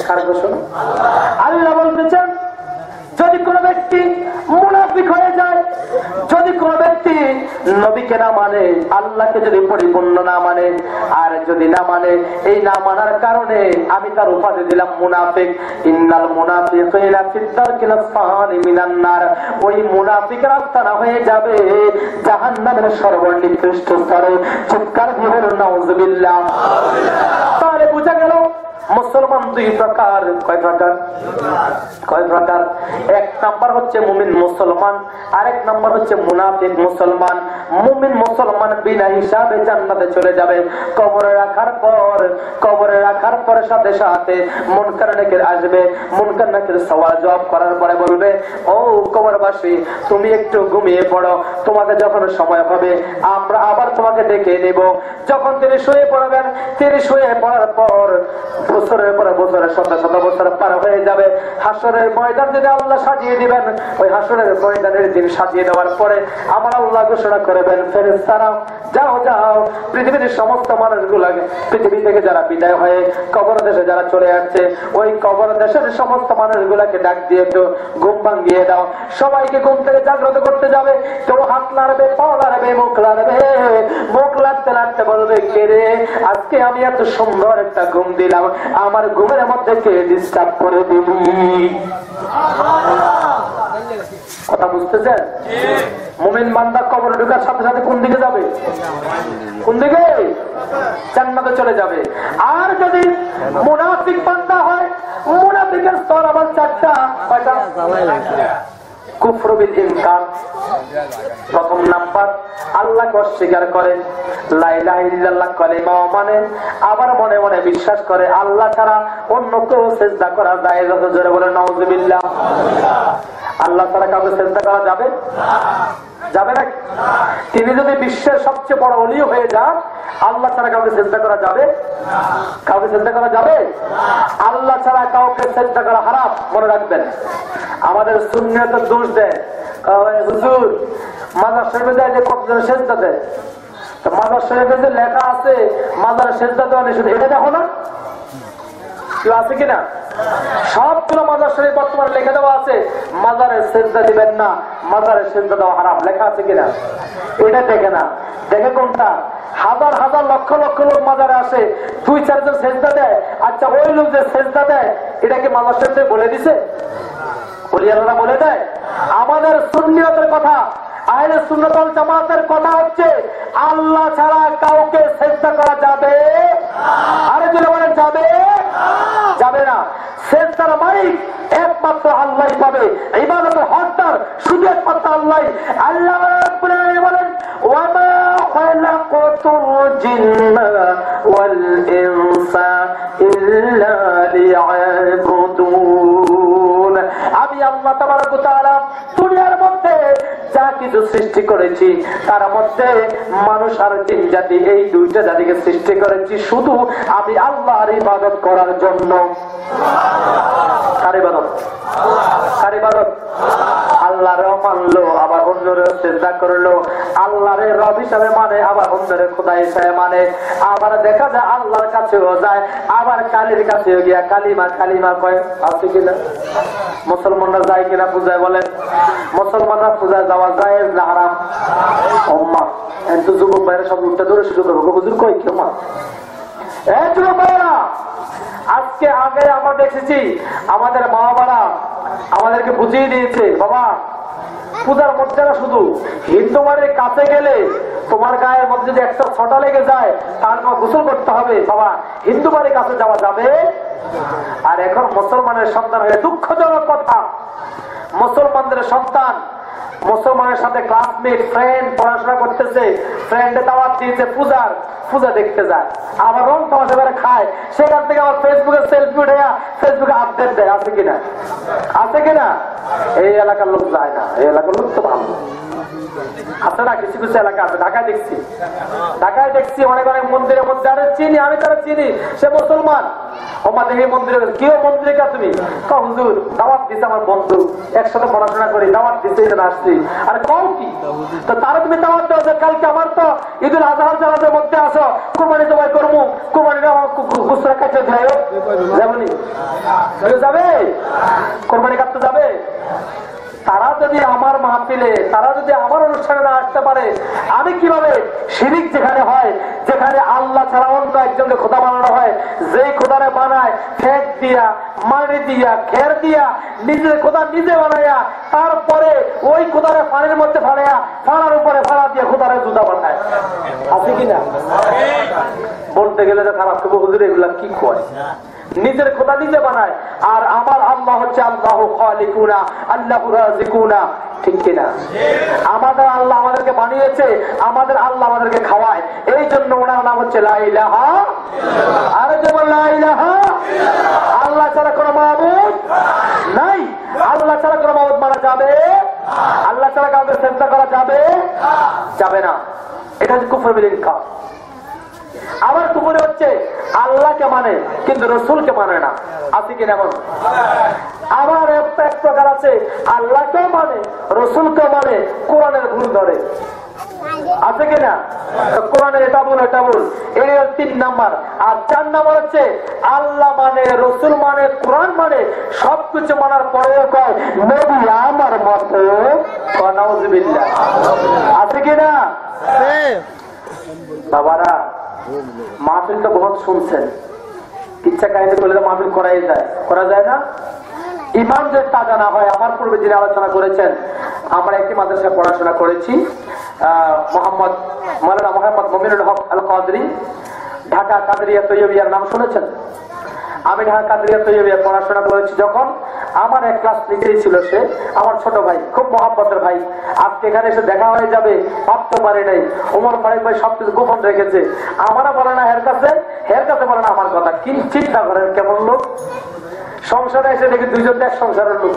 কার ঘোষণা? আল্লাহ বলতেছেন, যদি কোন ব্যক্তি মুনাফিক হয়ে যায়, যদি কোন ব্যক্তি নবীকে না মানে, আল্লাহকে যদি পরিপূর্ণ না মানে, আর যদি না মানে, এই না মানার কারণে আমি তার উপাধি দিলাম মুনাফিক। ইন্নাল মুনাফিকিনা ফিদ দারকিল আসফালি মিনান নার। ওই মুনাফিকরা আস্তানা হয়ে যাবে জাহান্নামের সর্বনিকৃষ্ট স্তরে। চিৎকার দিয়ে বলুন নাউযুবিল্লাহ। তাহলে বোঝা গেল মুসলমান দুই প্রকার। কয় প্রকার? কয় প্রকার? এক নাম্বার হচ্ছে মুমিন মুসলমান, আরেক নাম্বার হচ্ছে মুনাফিক মুসলমান। মুমিন মুসলমান বিনা হিসাবে জান্নাতে চলে যাবে। কবরে রাখার পর সাথে সাথে মুনকার নাকির আসবে। মুনকার নাকির সওয়াল জবাব করার পরে বলবে, ও কবরবাসী, তুমি একটু ঘুমিয়ে পড়ো, তোমাকে যখন সময় হবে আমরা আবার তোমাকে ডেকে নেব। যখন তিনি শুয়ে পড়বেন, তিনি শুয়ে পড়ার পর বছরের পর বছরের শত শত বছর পার হয়ে যাবে। হাসরের ময়দান যদি আল্লাহ সাজিয়ে দিবেন, ওই হাসরের ময়দানের দিন সাজিয়ে দেওয়ার পরে আমার আল্লাহ ঘোষণা করবেন, ফেরেশতারা যাও যাও, পৃথিবীর সমস্ত মানুষগুলোকে, পৃথিবী থেকে যারা বিদায় হয়ে কবর দেশে যারা চলে আসছে, ওই কবর দেশের সমস্ত মানুষগুলোকে ডাক দিয়ে একটু ঘুম ভাঙিয়ে দাও। সবাইকে ঘুম থেকে জাগ্রত করতে যাবে। কেউ হাত নাড়বে, পা নাড়বে, মুখ নাড়বে। মুখ লাগতে লাগতে বলবে, কে রে, আজকে আমি এত সুন্দর একটা ঘুম দিলাম, আমার ঘুমের মধ্যে কে ডিস্টার্ব করে দিবি? কথা বুঝতেছেন? মুমিন বান্দা কবরে ঢোকার সাথে সাথে কোন দিকে যাবে? কোন দিকে? জান্নাতে চলে যাবে। আর যদি মুনাফিক বান্দা হয়, মুনাফিকের স্তর আবার চারটা। কয়টা? কুফর বিল ইনকার। প্রথম নাম্বার আল্লাহকে অস্বীকার করে, লা ইলাহা ইল্লাল্লাহ কালিমা মানে, আবার মনে মনে বিশ্বাস করে আল্লাহ ছাড়া অন্য কেউ সিজদা করা যায় না। জোরে বলে নাউযুবিল্লাহ। আল্লাহ ছাড়া কাউকে সিজদা করা যাবে? যাবে না। তিনি যদি বিশ্বের সবচেয়ে বড় ওলি হয়ে যান, আল্লাহ ছাড়া কাউকে সিজদা করা যাবে? কাউকে সিজদা করা যাবে? আল্লাহ ছাড়া কাউকে সিজদা করা হারাম। মনে রাখবেন, আমাদের সুন্নিয়তের দোষ দেয়, হুজুর মাজার শরীফে যায় যে কতজন সিজদা দেয়, তো মাজার শরীফে যে লেখা আছে মাজার সিজদা দেওয়া নিষেধ, এটা দেখো না কেউ আছে কিনা? সবগুলো মাজার শরীফ বর্তমানে লেখা দেওয়া আছে মাজারে সিজদা দিবেন না, মাজারে সিজদা দেওয়া হারাম, লেখা আছে কিনা? এটা দেখে না। দেখে কোনটা? হাজার হাজার লক্ষ লক্ষ লোক মাজারে আসে, দুই চারজন সিজদা দেয়। আচ্ছা, ওই লোক যে সিজদা দেয় এটা কি মাজার শরীফে বলে দিছে? ওলিয়ারা বলে দেয়? আমাদের সুন্নিয়তের কথা, আহলে সুন্নাত ওয়াল জামাতের কথা হচ্ছে আল্লাহ ছাড়া কাউকে সিজদা করা যাবে? আরে যদি বলেন যাবে? যাবে না। সিজদার মালিক একমাত্র আল্লাহই পাবে, ইবাদতের হকদার শুধু একমাত্র আল্লাহ। আল্লাহ রাব্বুল আলামিন বলেন, ওয়া মা খালাকাতুল জিন্না ওয়াল ইনসা ইল্লা লিয়াবুদুন। আমি আল্লাহ তাবারক ওয়া তাআলা দুনিয়ার মধ্যে যা কিছু সৃষ্টি করেছি তার মধ্যে মানুষ আর জিন জাতি, এই দুইটা জাতিকে সৃষ্টি করেছি শুধু আমি আল্লাহর ইবাদত করার জন্য। কার ইবাদত? কার ইবাদত? আল্লাহর মানলো আবার অন্যরে সিজদা করলো, আল্লাহরে রব হিসাবে মানে আবার অন্যরে খোদা হিসাবে মানে, আবার দেখা যায় আল্লাহর কাছেও যায়, আবার কালীর কাছেও গিয়া কালিমা কালিমা কয়। আছে কিনা? মুসলমানরা যায় কিনা পূজায়? বলেন, মুসলমানরা পূজায় যাওয়া যায় না হারাম? ওম্মা এত যুবক ভাইরা সব উঠতে ধরে শুরু করবো, হুজুর কই কেউ মা? এই যুবক ভাইরা, আজকে আগে আমরা দেখেছি আমাদের মা বাবারা আমাদেরকে বুঝিয়ে দিয়েছে, বাবা পূজার মধ্যে না শুধু হিন্দু বাড়ির কাছে গেলে তোমার গায়ের মধ্যে যদি একটা ছটা লেগে যায় তার তোমার গোসল করতে হবে, বাবা হিন্দু বাড়ির কাছে যাওয়া যাবে? আর এখন মুসলমানের সন্তান হয়ে দুঃখজনক কথা, মুসলমানদের সন্তান মুসলমানের সাথে ক্লাসমেট ফ্রেন্ড পড়াশোনা করতেছে, ফ্রেন্ডে দাওয়াত দিয়েছে পূজা দেখতে যায়, আবার রং তামাশা করে খায়, সেখান থেকে আবার ফেসবুকে সেলফি উঠে ফেসবুকে আপডেট দেয়। আছে কিনা? আছে কিনা? এই এলাকার লোক যায় না, এই এলাকার লোক তো ভালো আছে না, কিছু কিছু এলাকা আছে। ঢাকায় দেখছি অনেক অনেক মন্দিরের মধ্যে, আরে চিনি আমি, তারা চিনি, সে মুসলমান, ওমা দেখি মন্দিরে, কেউ মন্দিরে কা তুমি? হুজুর দাওয়াত দিচ্ছে আমার বন্ধু, একসাথে পড়াশোনা করি, দাওয়াত দিচ্ছে এখানে আসছি। আরে কও কি? তো তারা তুমি দাওয়াত দেওয়া, কালকে আমার তো ঈদুল আজহার জানাজার মধ্যে আসো, কুরবানি জবাই করবো, কুরবানিটা আমার খুচরা কাটতে যায় যেমনি যাবে, কোরবানি কাটতে যাবে। তারা যদি আমার মাহফিলে, তারা যদি আমার অনুষ্ঠানে না আসতে পারে, আমি কিভাবে শিরিক যেখানে হয়, যেখানে আল্লাহ ছাড়া অন্য একজনকে খোদা বানানো হয়, যেই খোদারে বানায় ফেক দিয়া, মাটি দিয়া, খের দিয়া, নিজের খোদা নিজে বানাইয়া, তারপরে ওই খোদারে পানির মধ্যে ফাড়াইয়া, ফাড়ার উপরে ফাড়া দিয়ে খোদারে জুতা বানায়। আছে কিনা? বলতে গেলে তো খারাপ, তবু হুজুর এগুলা কি কয়? নিজের খোদা নিজে বানায়, আর আমার আল্লাহ হচ্ছে আল্লাহু খালিকুনা আল্লাহু রাযিকুনা, ঠিক কিনা? আমাদের আল্লাহ আমাদেরকে বানিয়েছে, আমাদের আল্লাহ আমাদেরকে খাওয়ায়, এই জন্য ওনার নাম হচ্ছে লা ইলাহা। আরে যেমন লা ইলাহা, আল্লাহ ছাড়া কোনো মাবুদ নাই। আল্লাহ ছাড়া কোনো মাবুদ মানা যাবে? আল্লাহ ছাড়া কাউকে সিজদা করা যাবে? যাবে না। এটা হচ্ছে কুফর বিল ইনকার। আবার কুফরে হচ্ছে আল্লাহকে মানে কিন্তু রসুলকে মানে না, আছে কিনা এমন? আবার এক প্রকার আছে আল্লাহকে মানে রসুলকে মানে কোরআনের ভুল ধরে, আছে কিনা? কোরআনের এটা ভুল এটা ভুল, এই 3 নাম্বার। আর 4 নাম্বার হচ্ছে আল্লাহ মানে রসুল মানে কোরআন মানে সবকিছু মানার পরেও কয় নবী আমার মতো, নাউজুবিল্লাহ, আছে কিনা? বাবারা মাহফিল তো বহুত শুনছেন, ইচ্ছা কাহিনী করলে মাহফিল করা যায় না? ইমান যে তাজা না হয়, আমার পূর্বে যিনি আলোচনা করেছেন, আমরা একটি মাদ্রাসায় পড়াশোনা করেছি, মাওলানা মোহাম্মদ মুমিনুল হক আল কাদরি, ঢাকা কাদরিয়া তৈয়বিয়ার নাম শুনেছেন? আমি ঢাকা কাদরিয়া তৈয়বিয়া পড়াশোনা করেছি। যখন আমার এক ক্লাস নিচেই ছিল সে, আমার ছোট ভাই, খুব মহব্বতের ভাই। আজকে এখানে এসে দেখা হয়ে যাবে ভাবতে পারি নাই। ওমর ফারুক ভাই সবকিছু গোপন রেখেছে, আমারও বলে না হের কাছে বলে না আমার কথা। কি চিন্তা করেন কেমন লোক! সংসারে এসে দেখি 2 জন এক সংসারের লোক।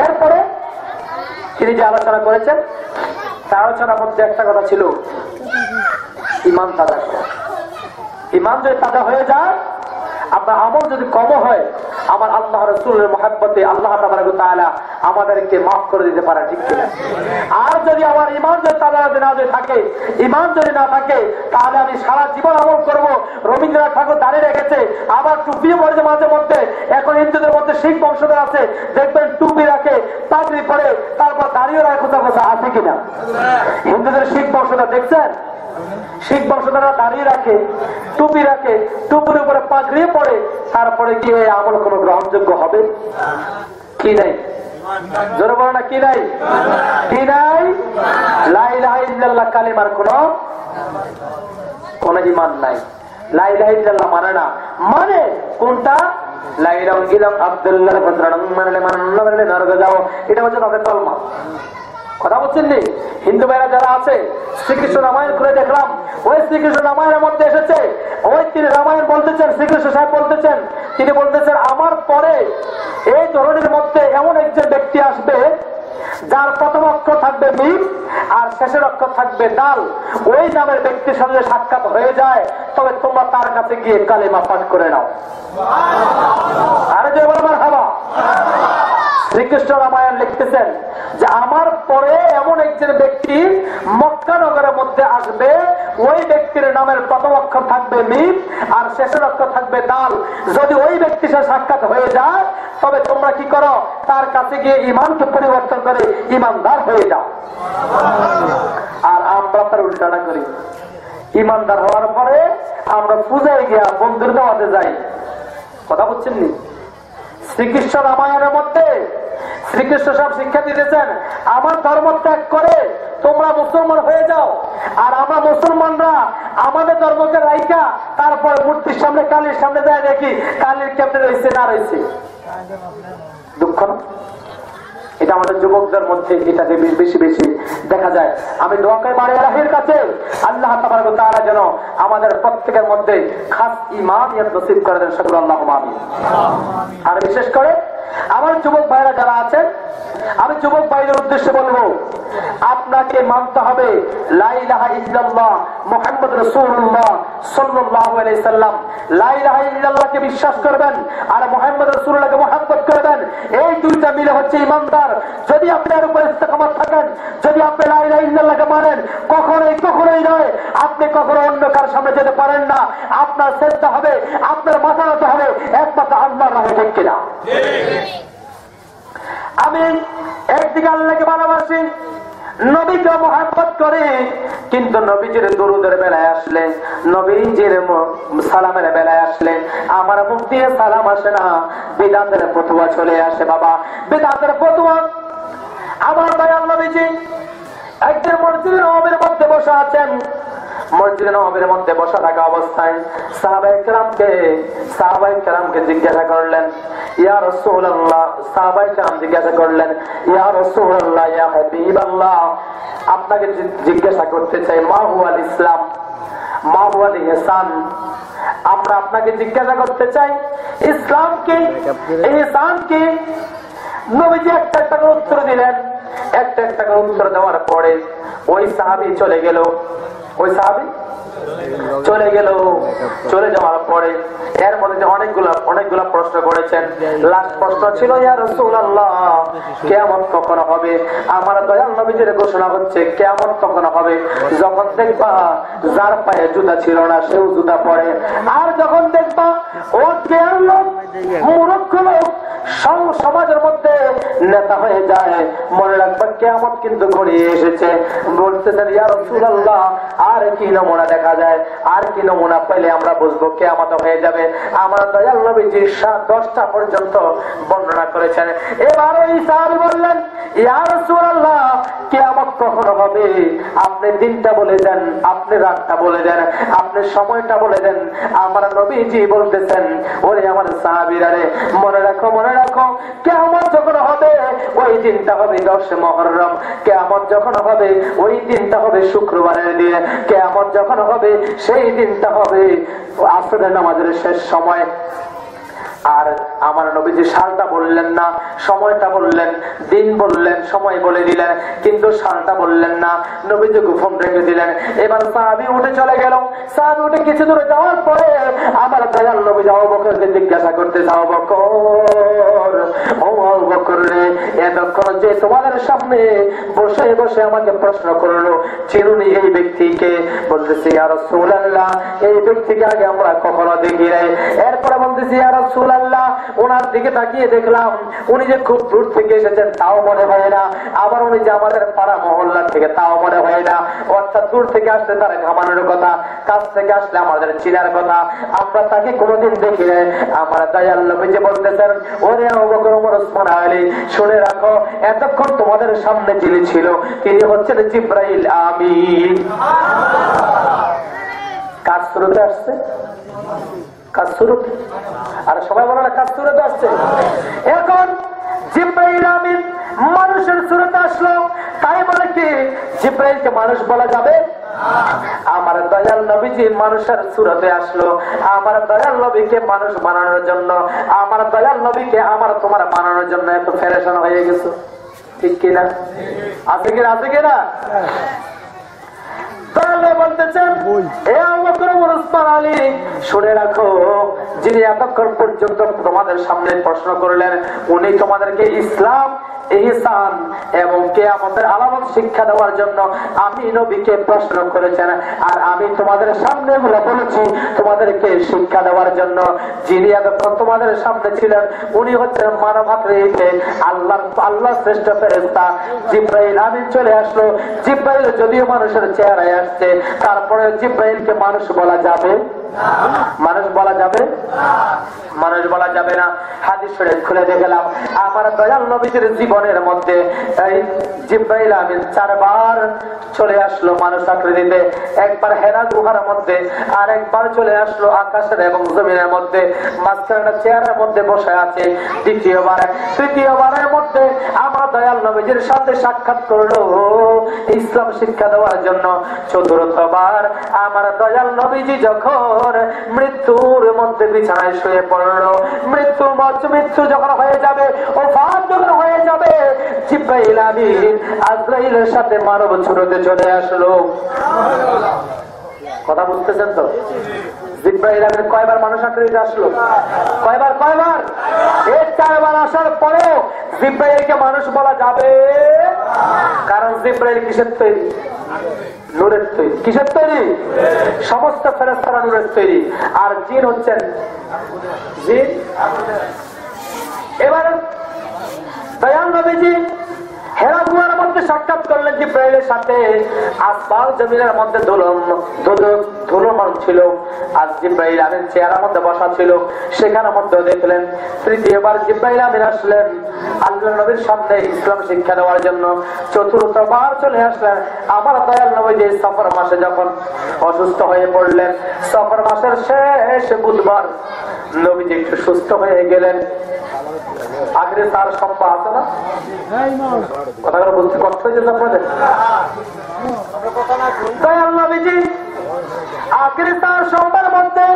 এরপরে তিনি যে আলোচনা করেছেন, তার আলোচনার মধ্যে একটা কথা ছিল, ইমান তাজা করা। ইমান যদি তাজা হয়ে যায়, আপনার আমল যদি কম হয়, আমার আল্লাহ রাসূলের মহব্বতে আল্লাহ তাবারক ওয়া তাআলা আমাদেরকে মাফ করে দিতে পারে, ঠিক কিনা? আর যদি আমার ইমান যদি তাজা না থাকে, ইমান যদি না থাকে, তাহলে আমি সারা জীবন আমল করব। রবীন্দ্রনাথ ঠাকুর দাঁড়িয়ে রেখেছে, আবার টুপিও পড়েছে মাঝে মধ্যে। এখন হিন্দুদের মধ্যে শিখ বংশধর আছে, দেখবেন টুপি রাখে, পাগড়ি পরে, তারপর দাঁড়িয়ে রাখে, কোথাও কোথাও আছে কিনা? হিন্দুদের শিখ বংশধর দেখছেন? শিখ বংশধররা দাঁড়িয়ে রাখে, টুপি রাখে, টুপির উপরে পাগড়ি পড়ে, তারপরে কি আমল কোন গ্রহণযোগ্য হবে? কি নাই? জোরে বলো না, কি নাই? কি নাই? লা ইলাহা ইল্লাল্লাহ কালিমার কোন ঈমান নাই। লা ইলাহা ইল্লাল্লাহ মানে না, মানে কোনটা? লা ইলাহা ইল্লাল্লাহ আব্দুল্লাহ ফজরান মানে মানে নরকে যাও, এটা হচ্ছে তাদের কলমা। কথা বলছেন নি? হিন্দু ভাইরা যারা আছে, শ্রীকৃষ্ণ রামায়ণ করে দেখলাম, ওই শ্রীকৃষ্ণ রামায়ণের মধ্যে এসেছে, ওই তিনি রামায়ণ বলতেছেন, শ্রীকৃষ্ণ সাহেব বলতেছেন, তিনি বলতেছেন আমার পরে এই ধরনের মধ্যে এমন একজন ব্যক্তি আসবে যার প্রথম অক্ষর থাকবে মিম আর শেষের অক্ষর থাকবে দাল। ওই নামের ব্যক্তির সঙ্গে সাক্ষাৎ হয়ে যায়, তবে তোমরা তার কাছে গিয়ে কালিমা পাঠ করে নাও। আরে যে বলো মারহাবা। শ্রীকৃষ্ণ রামায়ণ লিখতেছেন যে আমার পরে এমন একজন ব্যক্তি মক্কা নগরের মধ্যে আসবে, ওই ব্যক্তির নামের প্রথম অক্ষর থাকবে মিম আর শেষের অক্ষর থাকবে দাল। যদি ওই ব্যক্তির সাথে সাক্ষাৎ হয়ে যায়, তবে তোমরা কি করো? তার কাছে গিয়ে ইমানকে পরিবর্তন করে ইমানদার হয়ে যাও। আর আমরা তার উল্টাটা করি, ইমানদার হওয়ার পরে আমরা পূজায় গিয়া বন্ধুর দাওয়াতে যাই। কথা বুঝছেন নি? শ্রীকৃষ্ণ রামায়ণের মধ্যে শ্রীকৃষ্ণ সব শিক্ষা দিতেছেন, আমার ধর্ম ত্যাগ করে তোমরা মুসলমান হয়ে যাও। আর আমরা মুসলমানরা আমাদের ধর্মকে রাইখা তারপর মূর্তির সামনে, কালীর সামনে যায়, দেখি কালীর কেমনে রয়েছে না রয়েছে। দুঃখ না? এটা আমাদের যুবকদের মধ্যে এটা বেশি বেশি দেখা যায়। আমি দোয়া করি বারে আল্লাহর কাছে, আল্লাহ তাবারক ওয়া তাআলা যেন আমাদের প্রত্যেকের মধ্যে খাস ঈমান নসিব করে দেন। সকল আল্লাহুম্মা আমিন। আর বিশেষ করে আমার যুবক ভাইরা যারা আছেন, আমি যুবক ভাইদের উদ্দেশ্যে বলবো, আপনাকে মানতে হবে লা ইলাহা ইল্লাল্লাহ মুহাম্মদ রাসূলুল্লাহ সাল্লাল্লাহু আলাইহি সাল্লাম। লা ইলাহা ইল্লাল্লাহকে বিশ্বাস করবেন আর মুহাম্মদ রাসূলুল্লাহকে মহব্বত করবেন, এই দুইটা মিলে হচ্ছে ইমানদার। যদি আপনি এর উপর ইস্তেকামত থাকেন, যদি আপনি লা ইলাহা ইল্লাল্লাহকে মানেন, কখনোই নয় আপনি কখনো অন্য কার সামনে যেতে পারেন না। আপনার সিজদা হবে, আপনার মাথা নত হবে একমাত্র আল্লাহর রাহে, ঠিক কিনা? আমি একদিকে আল্লাহকে ভালোবাসি, নবীকে মহব্বত করি, কিন্তু নবীজির দুরূদের বেলায় আসলে, নবীজির সালামের বেলায় আসলে আমার মুখ দিয়ে সালাম আসে না, বিদআতের ফতোয়া চলে আসে। বাবা, বিদআতের ফতোয়া। আমার দয়াল নবীজি একদিন মসজিদের নববীর মধ্যে বসে আছেন, মসজিদে নববীর মধ্যে বসা থাকা অবস্থায় সাহাবায়ে কেরামকে জিজ্ঞাসা করলেন, ইয়া রাসূলুল্লাহ, সাহাবায়ে কেরাম জিজ্ঞাসা করলেন, ইয়া রাসূলুল্লাহ, ইয়া হাবিবাল্লাহ, আপনাকে জিজ্ঞাসা করতে চাই, মা হুয়াল ইসলাম, মা হুয়াল ইহসান। আমরা আপনাকে জিজ্ঞাসা করতে চাই ইসলাম কি, ইহসান কি। নবীজি একটা একটা করে উত্তর দিলেন। একটা একটা করে উত্তর দেওয়ার পরে ওই সাহাবী চলে গেল। ওই সাহাবী চলে গেল। চলে যাওয়ার পরে এর মধ্যে অনেকগুলা প্রশ্ন করেছেন। লাস্ট প্রশ্ন ছিল, ইয়া রাসূলুল্লাহ, কিয়ামত কখন হবে? আমার দয়াল নবীজির ঘোষণা হচ্ছে কিয়ামত কখন হবে? যখন দেখবা যার পায়ে জুতা ছিল না সেও জুতা পরে, আর যখন দেখবা ও জ্ঞান লোক, মূর্খ লোক সমাজের মধ্যে নেতা হয়ে যায়, মনে রাখবা কিয়ামত কিন্তু ঘনিয়ে এসেছে। বলতেছেন, ইয়া রাসূলুল্লাহ, আর কি নমুনা দেখা যায়? আর কি নমুনা পেলে আমরা বুঝবো কিয়ামত হয়ে যাবে? আমার দয়াল নবীজি 10টা পর্যন্ত বর্ণনা করেছেন। এবার ওই সাহাবী বললেন, ইয়া রাসূলুল্লাহ, কিয়ামত কখন হবে? আপনি দিনটা বলে দেন, আপনি রাতটা বলে দেন, আপনি সময়টা বলে দেন। আমার নবীজি বলতেছেন, ওরে আমার সাহাবীরা রে, মনে রাখো, মনে রাখো, কিয়ামত যখন হবে ওই দিনটা হবে 10 মুহররম। কিয়ামত যখন হবে ওই দিনটা হবে শুক্রবারের দিন। কিয়ামত যখন হবে সেই দিনটা হবে আসরের নামাজের শেষ সময়। আর আমার নবীজি সালটা বললেন না, সময়টা বললেন, দিন বললেন, সময় বলে দিলেন, কিন্তু সালটা বললেন না। নবীজি গোপন রেখে দিলেন। এবার সাহাবী উঠে চলে গেল। সাহাবী উঠে কিছু দূরে যাওয়ার পরে আমার দয়াল নবী আবু বকরকে জিজ্ঞাসা করতে, আবু বকর, ও আবু বকর রে, এতক্ষণ যে তোমাদের সামনে বসে বসে আমাকে প্রশ্ন করলো, চিনুনি এই ব্যক্তিকে? বলতেছি, ইয়া রাসূলুল্লাহ, এই ব্যক্তিকে আগে আমরা কখনো দেখি নাই। এরপরে বলতেছি, ইয়া রাসূলুল্লাহ, ওনার দিকে তাকিয়ে দেখলাম উনি যে খুব দূর থেকে এসেছেন তাও মনে হয় না, আবার উনি যে আমাদের পাড়া মহল্লা থেকে তাও মনে হয় না। অর্থাৎ দূর থেকে আসলে তার ঘামানোর কথা, কাছ থেকে আসলে আমাদের চিনার কথা, আমরা তাকে কোনোদিন দেখি নাই। আমার দয়াল নবীজি বলতেছেন, ওরে আবু বকর, ওমর, ওসমান, আলী, শুনে রাখো, এতক্ষণ তোমাদের সামনে যিনি ছিল তিনি হচ্ছেন জিবরাইল আমিন। কাজ শুরুতে আসছে, কাজ শুরুতে, আর সবাই বলে না কাজ শুরুতে আসছে। এখন জিবরাইল আমিন মানুষের সুরতে আসলো, তাই বলে কি জিবরাইলকে মানুষ বলা যাবে? আমার দয়াল নবীজি মানুষের সুরতে আসলো। আমার দয়াল নবীকে মানুষ বানানোর জন্য, আমার দয়াল নবীকে আমার তোমার বানানোর জন্য এত ফেরেশান হয়ে গেছে, ঠিক কিনা? আছে কিনা? আছে কিনা? বলতেছেন, শুনে রাখো, যিনি এতক্ষণ পর্যন্ত তোমাদের সামনে প্রশ্ন করলেন উনি তোমাদেরকে ইসলাম, ইহসান এবং কিয়ামতের আলামত শিক্ষা দেওয়ার জন্য আমি নবীকে প্রশ্ন করেছেন। আর আমি তোমাদের সামনে বলেছি তোমাদেরকে শিক্ষা দেওয়ার জন্য যিনি এতক্ষণ তোমাদের সামনে ছিলেন উনি হচ্ছেন মানবাত্রিকে আল্লাহ শ্রেষ্ঠ ফেরেশতা জিবরাইল আমিন চলে আসলো। জিবরাইল যদিও মানুষের চেহারায় আসছে, তারপরে জিবরাইলকে মানুষ বলা যাবে? মানুষ বলা যাবে? মানুষ বলা যাবে না। হাদিস শরীফ খুলে দেখলাম আমার দয়াল নবীর জীবনের মধ্যে জিবরাইল আমিন 4 বার চলে আসলো মানুষ আকৃতিতে। একবার হেরা গুহার মধ্যে, আর একবার চলে আসলো আকাশের এবং জমিনের মধ্যে, মাঝখানে চেয়ারের মধ্যে বসে আছে। তৃতীয়বারের মধ্যে আমার দয়াল নবীর সাথে সাক্ষাৎ করলো ইসলাম শিক্ষা দেওয়ার জন্য। চতুর্থবার আমার দয়াল নবীজি যখন মৃত্যুর মধ্যে বিছানায় শুয়ে পড়লো, মৃত্যু যখন হয়ে যাবে, ওফাত যখন হয়ে যাবে, জিবরাইল আমিন আজরাইলের সাথে মানব ছুটতে চলে আসলো। কথা বুঝতেছেন তো? জিবরাইল আমিন কয়বার মানুষ আকৃতিতে আসলো? কয়বার? এই 4 বার আসার পরেও জিবরাইলকে মানুষ বলা যাবে? কারণ জিবরাইল কিসের তৈরি? নূরের তৈরি। কিসের তৈরি? সমস্ত ফেরেশতারা নূরের তৈরি। আর জিন হচ্ছেন জিন। এবার দয়াল নবীজি হেরা গুহার মধ্যে সাক্ষাৎ করলেন জিব্রাইলের সাথে আসমান জমিনের মধ্যে ধুলোমান ছিল। আর জিব্রাইল আমিন চেহারার মধ্যে বসা ছিল, সেখানের মধ্যে দেখলেন। তৃতীয়বার জিব্রাইল আমিন আসলেন আল্লাহর নবীর সামনে ইসলাম শিক্ষা দেওয়ার জন্য। চতুর্থবার চলে আসলেন আমার দয়াল নবী যে সফর মাসে যখন অসুস্থ হয়ে পড়লেন, সফর মাসের শেষ বুধবার নবীজি একটু সুস্থ হয়ে গেলেন। আগে তার সম্ভব আছে না, কথাগুলো বলতে কষ্ট হয়ে যেত আপনাদের। দয়াল নবীজি আখেরে তার সম্মানের মধ্যে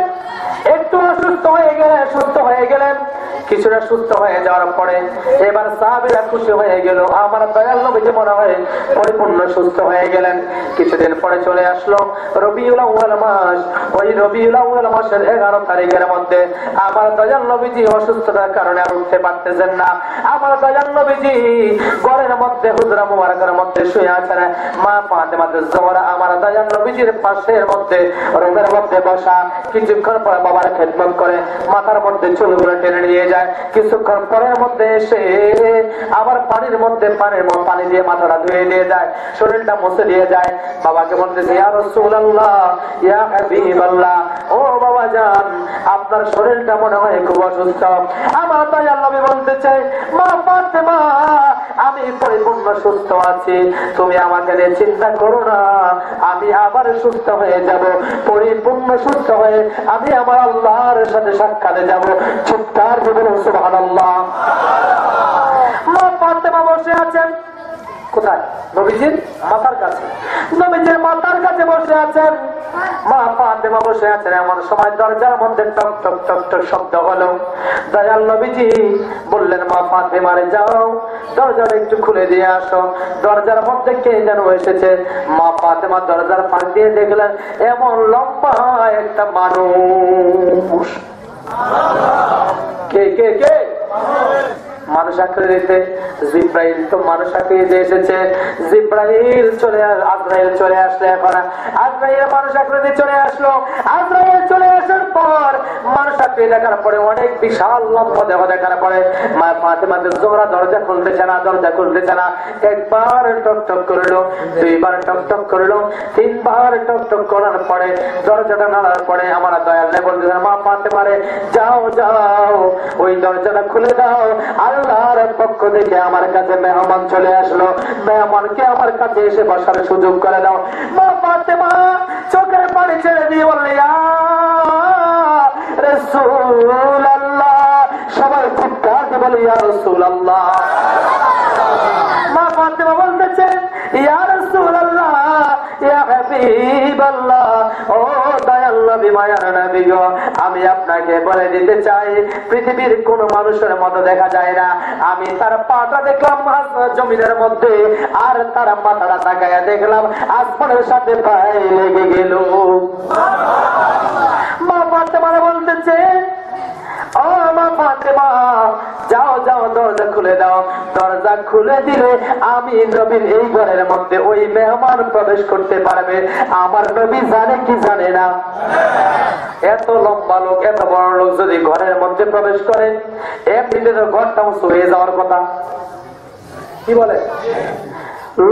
একটু অসুস্থ হয়ে গেলেন। কিছুটা সুস্থ হয়ে যাওয়ার পরে এবার সাহাবীরা খুশি হয়ে গেল, আমার দয়াল নবীজি মনে হয় পরিপূর্ণ সুস্থ হয়ে গেলেন। কিছুদিন পরে চলে আসলো রবিউল আউয়াল মাস। ওই রবিউল আউয়াল মাসের 11 তারিখের মধ্যে আমার দয়াল নবীজি অসুস্থতার কারণে আর উঠতে পারতেছেন না। আমার দয়াল নবীজি ঘরের মধ্যে হুজরা মুবারকের মধ্যে শুয়ে আছেন। মা ফাতেমা জোহরা আমার দয়াল নবীজির পাশের মধ্যে রুমের মধ্যে বসা। কিছুক্ষণ পরে বাবার খেদমত করে মাথার মধ্যে চুলগুলো টেনে নিয়ে যায়। কিছুক্ষণ পরের মধ্যে এসে আবার পানির মধ্যে পানি দিয়ে মাথাটা ধুয়ে দিয়ে যায়, শরীরটা মুছে দিয়ে যায়। বাবাকে বলতেছে, ইয়া রাসূলুল্লাহ, ইয়া হাবিবাল্লাহ, ও বাবা জান, আপনার শরীরটা মনে হয় খুব অসুস্থ। আমার দয়াল নবী বলতেছে, মা ফাতেমা, আমি পরিপূর্ণ সুস্থ আছি, তুমি আমাকে নিয়ে চিন্তা করো না, আমি আবার সুস্থ হয়ে যাব। পরিপূর্ণ সুস্থ হয়ে আমি আমার আল্লাহর সাথে সাক্ষাতে যাব। চিৎকার দিয়ে বলুন সুবহানাল্লাহ। মা ফাতেমা বসে আছেন কোথায়? নবীজির মাথার কাছে। নবীজির মাথার কাছে বসে আছেন, মা ফাতেমা বসে আছেন। এমন সময় দরজার মধ্যে টক টক টক টক শব্দ হলো। দয়াল নবীজি বললেন, মা ফাতেমা রে যাও, দরজাটা একটু খুলে দিয়ে আসো। দরজার মধ্যে কে যেন এসেছে। মা ফাতেমা দরজার ফাঁক দিয়ে দেখলেন এমন লম্বা একটা মানুষ। কে কে কে? মানুষ আকৃতিতে। জিব্রাইল তো মানুষ আকৃতিতে এসেছে। জিব্রাইল আজরাইল চলে আসলো। এখন আজরাইল মানুষ আকৃতি চলে আসলো। আজরাইল চলে আসার পর মানুষ আকৃতি দেখার পরে অনেক বিশাল লম্বা দেহ দেখার পরে মা ফাতেমা জোহরা দরজা খুলতেছে না। একবার টক টক করলো, দুইবার টক টক করলো, তিনবার টক টক করার পরে দরজাটা নাড়ার পরে আমার দয়াল নবী বলতেছেন, মা ফাতেমা রে যাও যাও, ওই দরজাটা খুলে দাও। আল্লাহর পক্ষ থেকে আমার কাছে মেহমান চলে আসলো, মেহমানকে আমার কাছে এসে বসার সুযোগ করে দাও। মা ফাতেমা চোখের পানি ছেড়ে দিয়ে বললে, ইয়া রাসূলুল্লাহ। সবাই চিৎকার দিয়ে বলে, ইয়া রাসূলুল্লাহ। মা ফাতেমা বলতেছে, ইয়া রাসূলুল্লাহ, ইয়া হাবিবাল্লাহ, ও দয়াল নবী, মায়ার নবী গো, আমি আপনাকে বলে দিতে চাই, পৃথিবীর কোন মানুষের মতো দেখা যায় না। আমি তার পাটা দেখলাম জমিনের মধ্যে, আর তার মাথাটা তাকায়া দেখলাম আসমানের সাথে পায়ে লেগে গেল। মা ফাতেমা বলতেছে, ও মা ফাতেমা, যাও যাও, দরজা খুলে দাও। দরজা খুলে দিলে আমি নবীর এই ঘরের মধ্যে ওই মেহমান প্রবেশ করতে পারবে। আমার নবী জানে কি জানে না? এত লম্বা লোক, এত বড় লোক যদি ঘরের মধ্যে প্রবেশ করে, এমনিতে তো ঘরটা উঁচু হয়ে যাওয়ার কথা। কি বলে?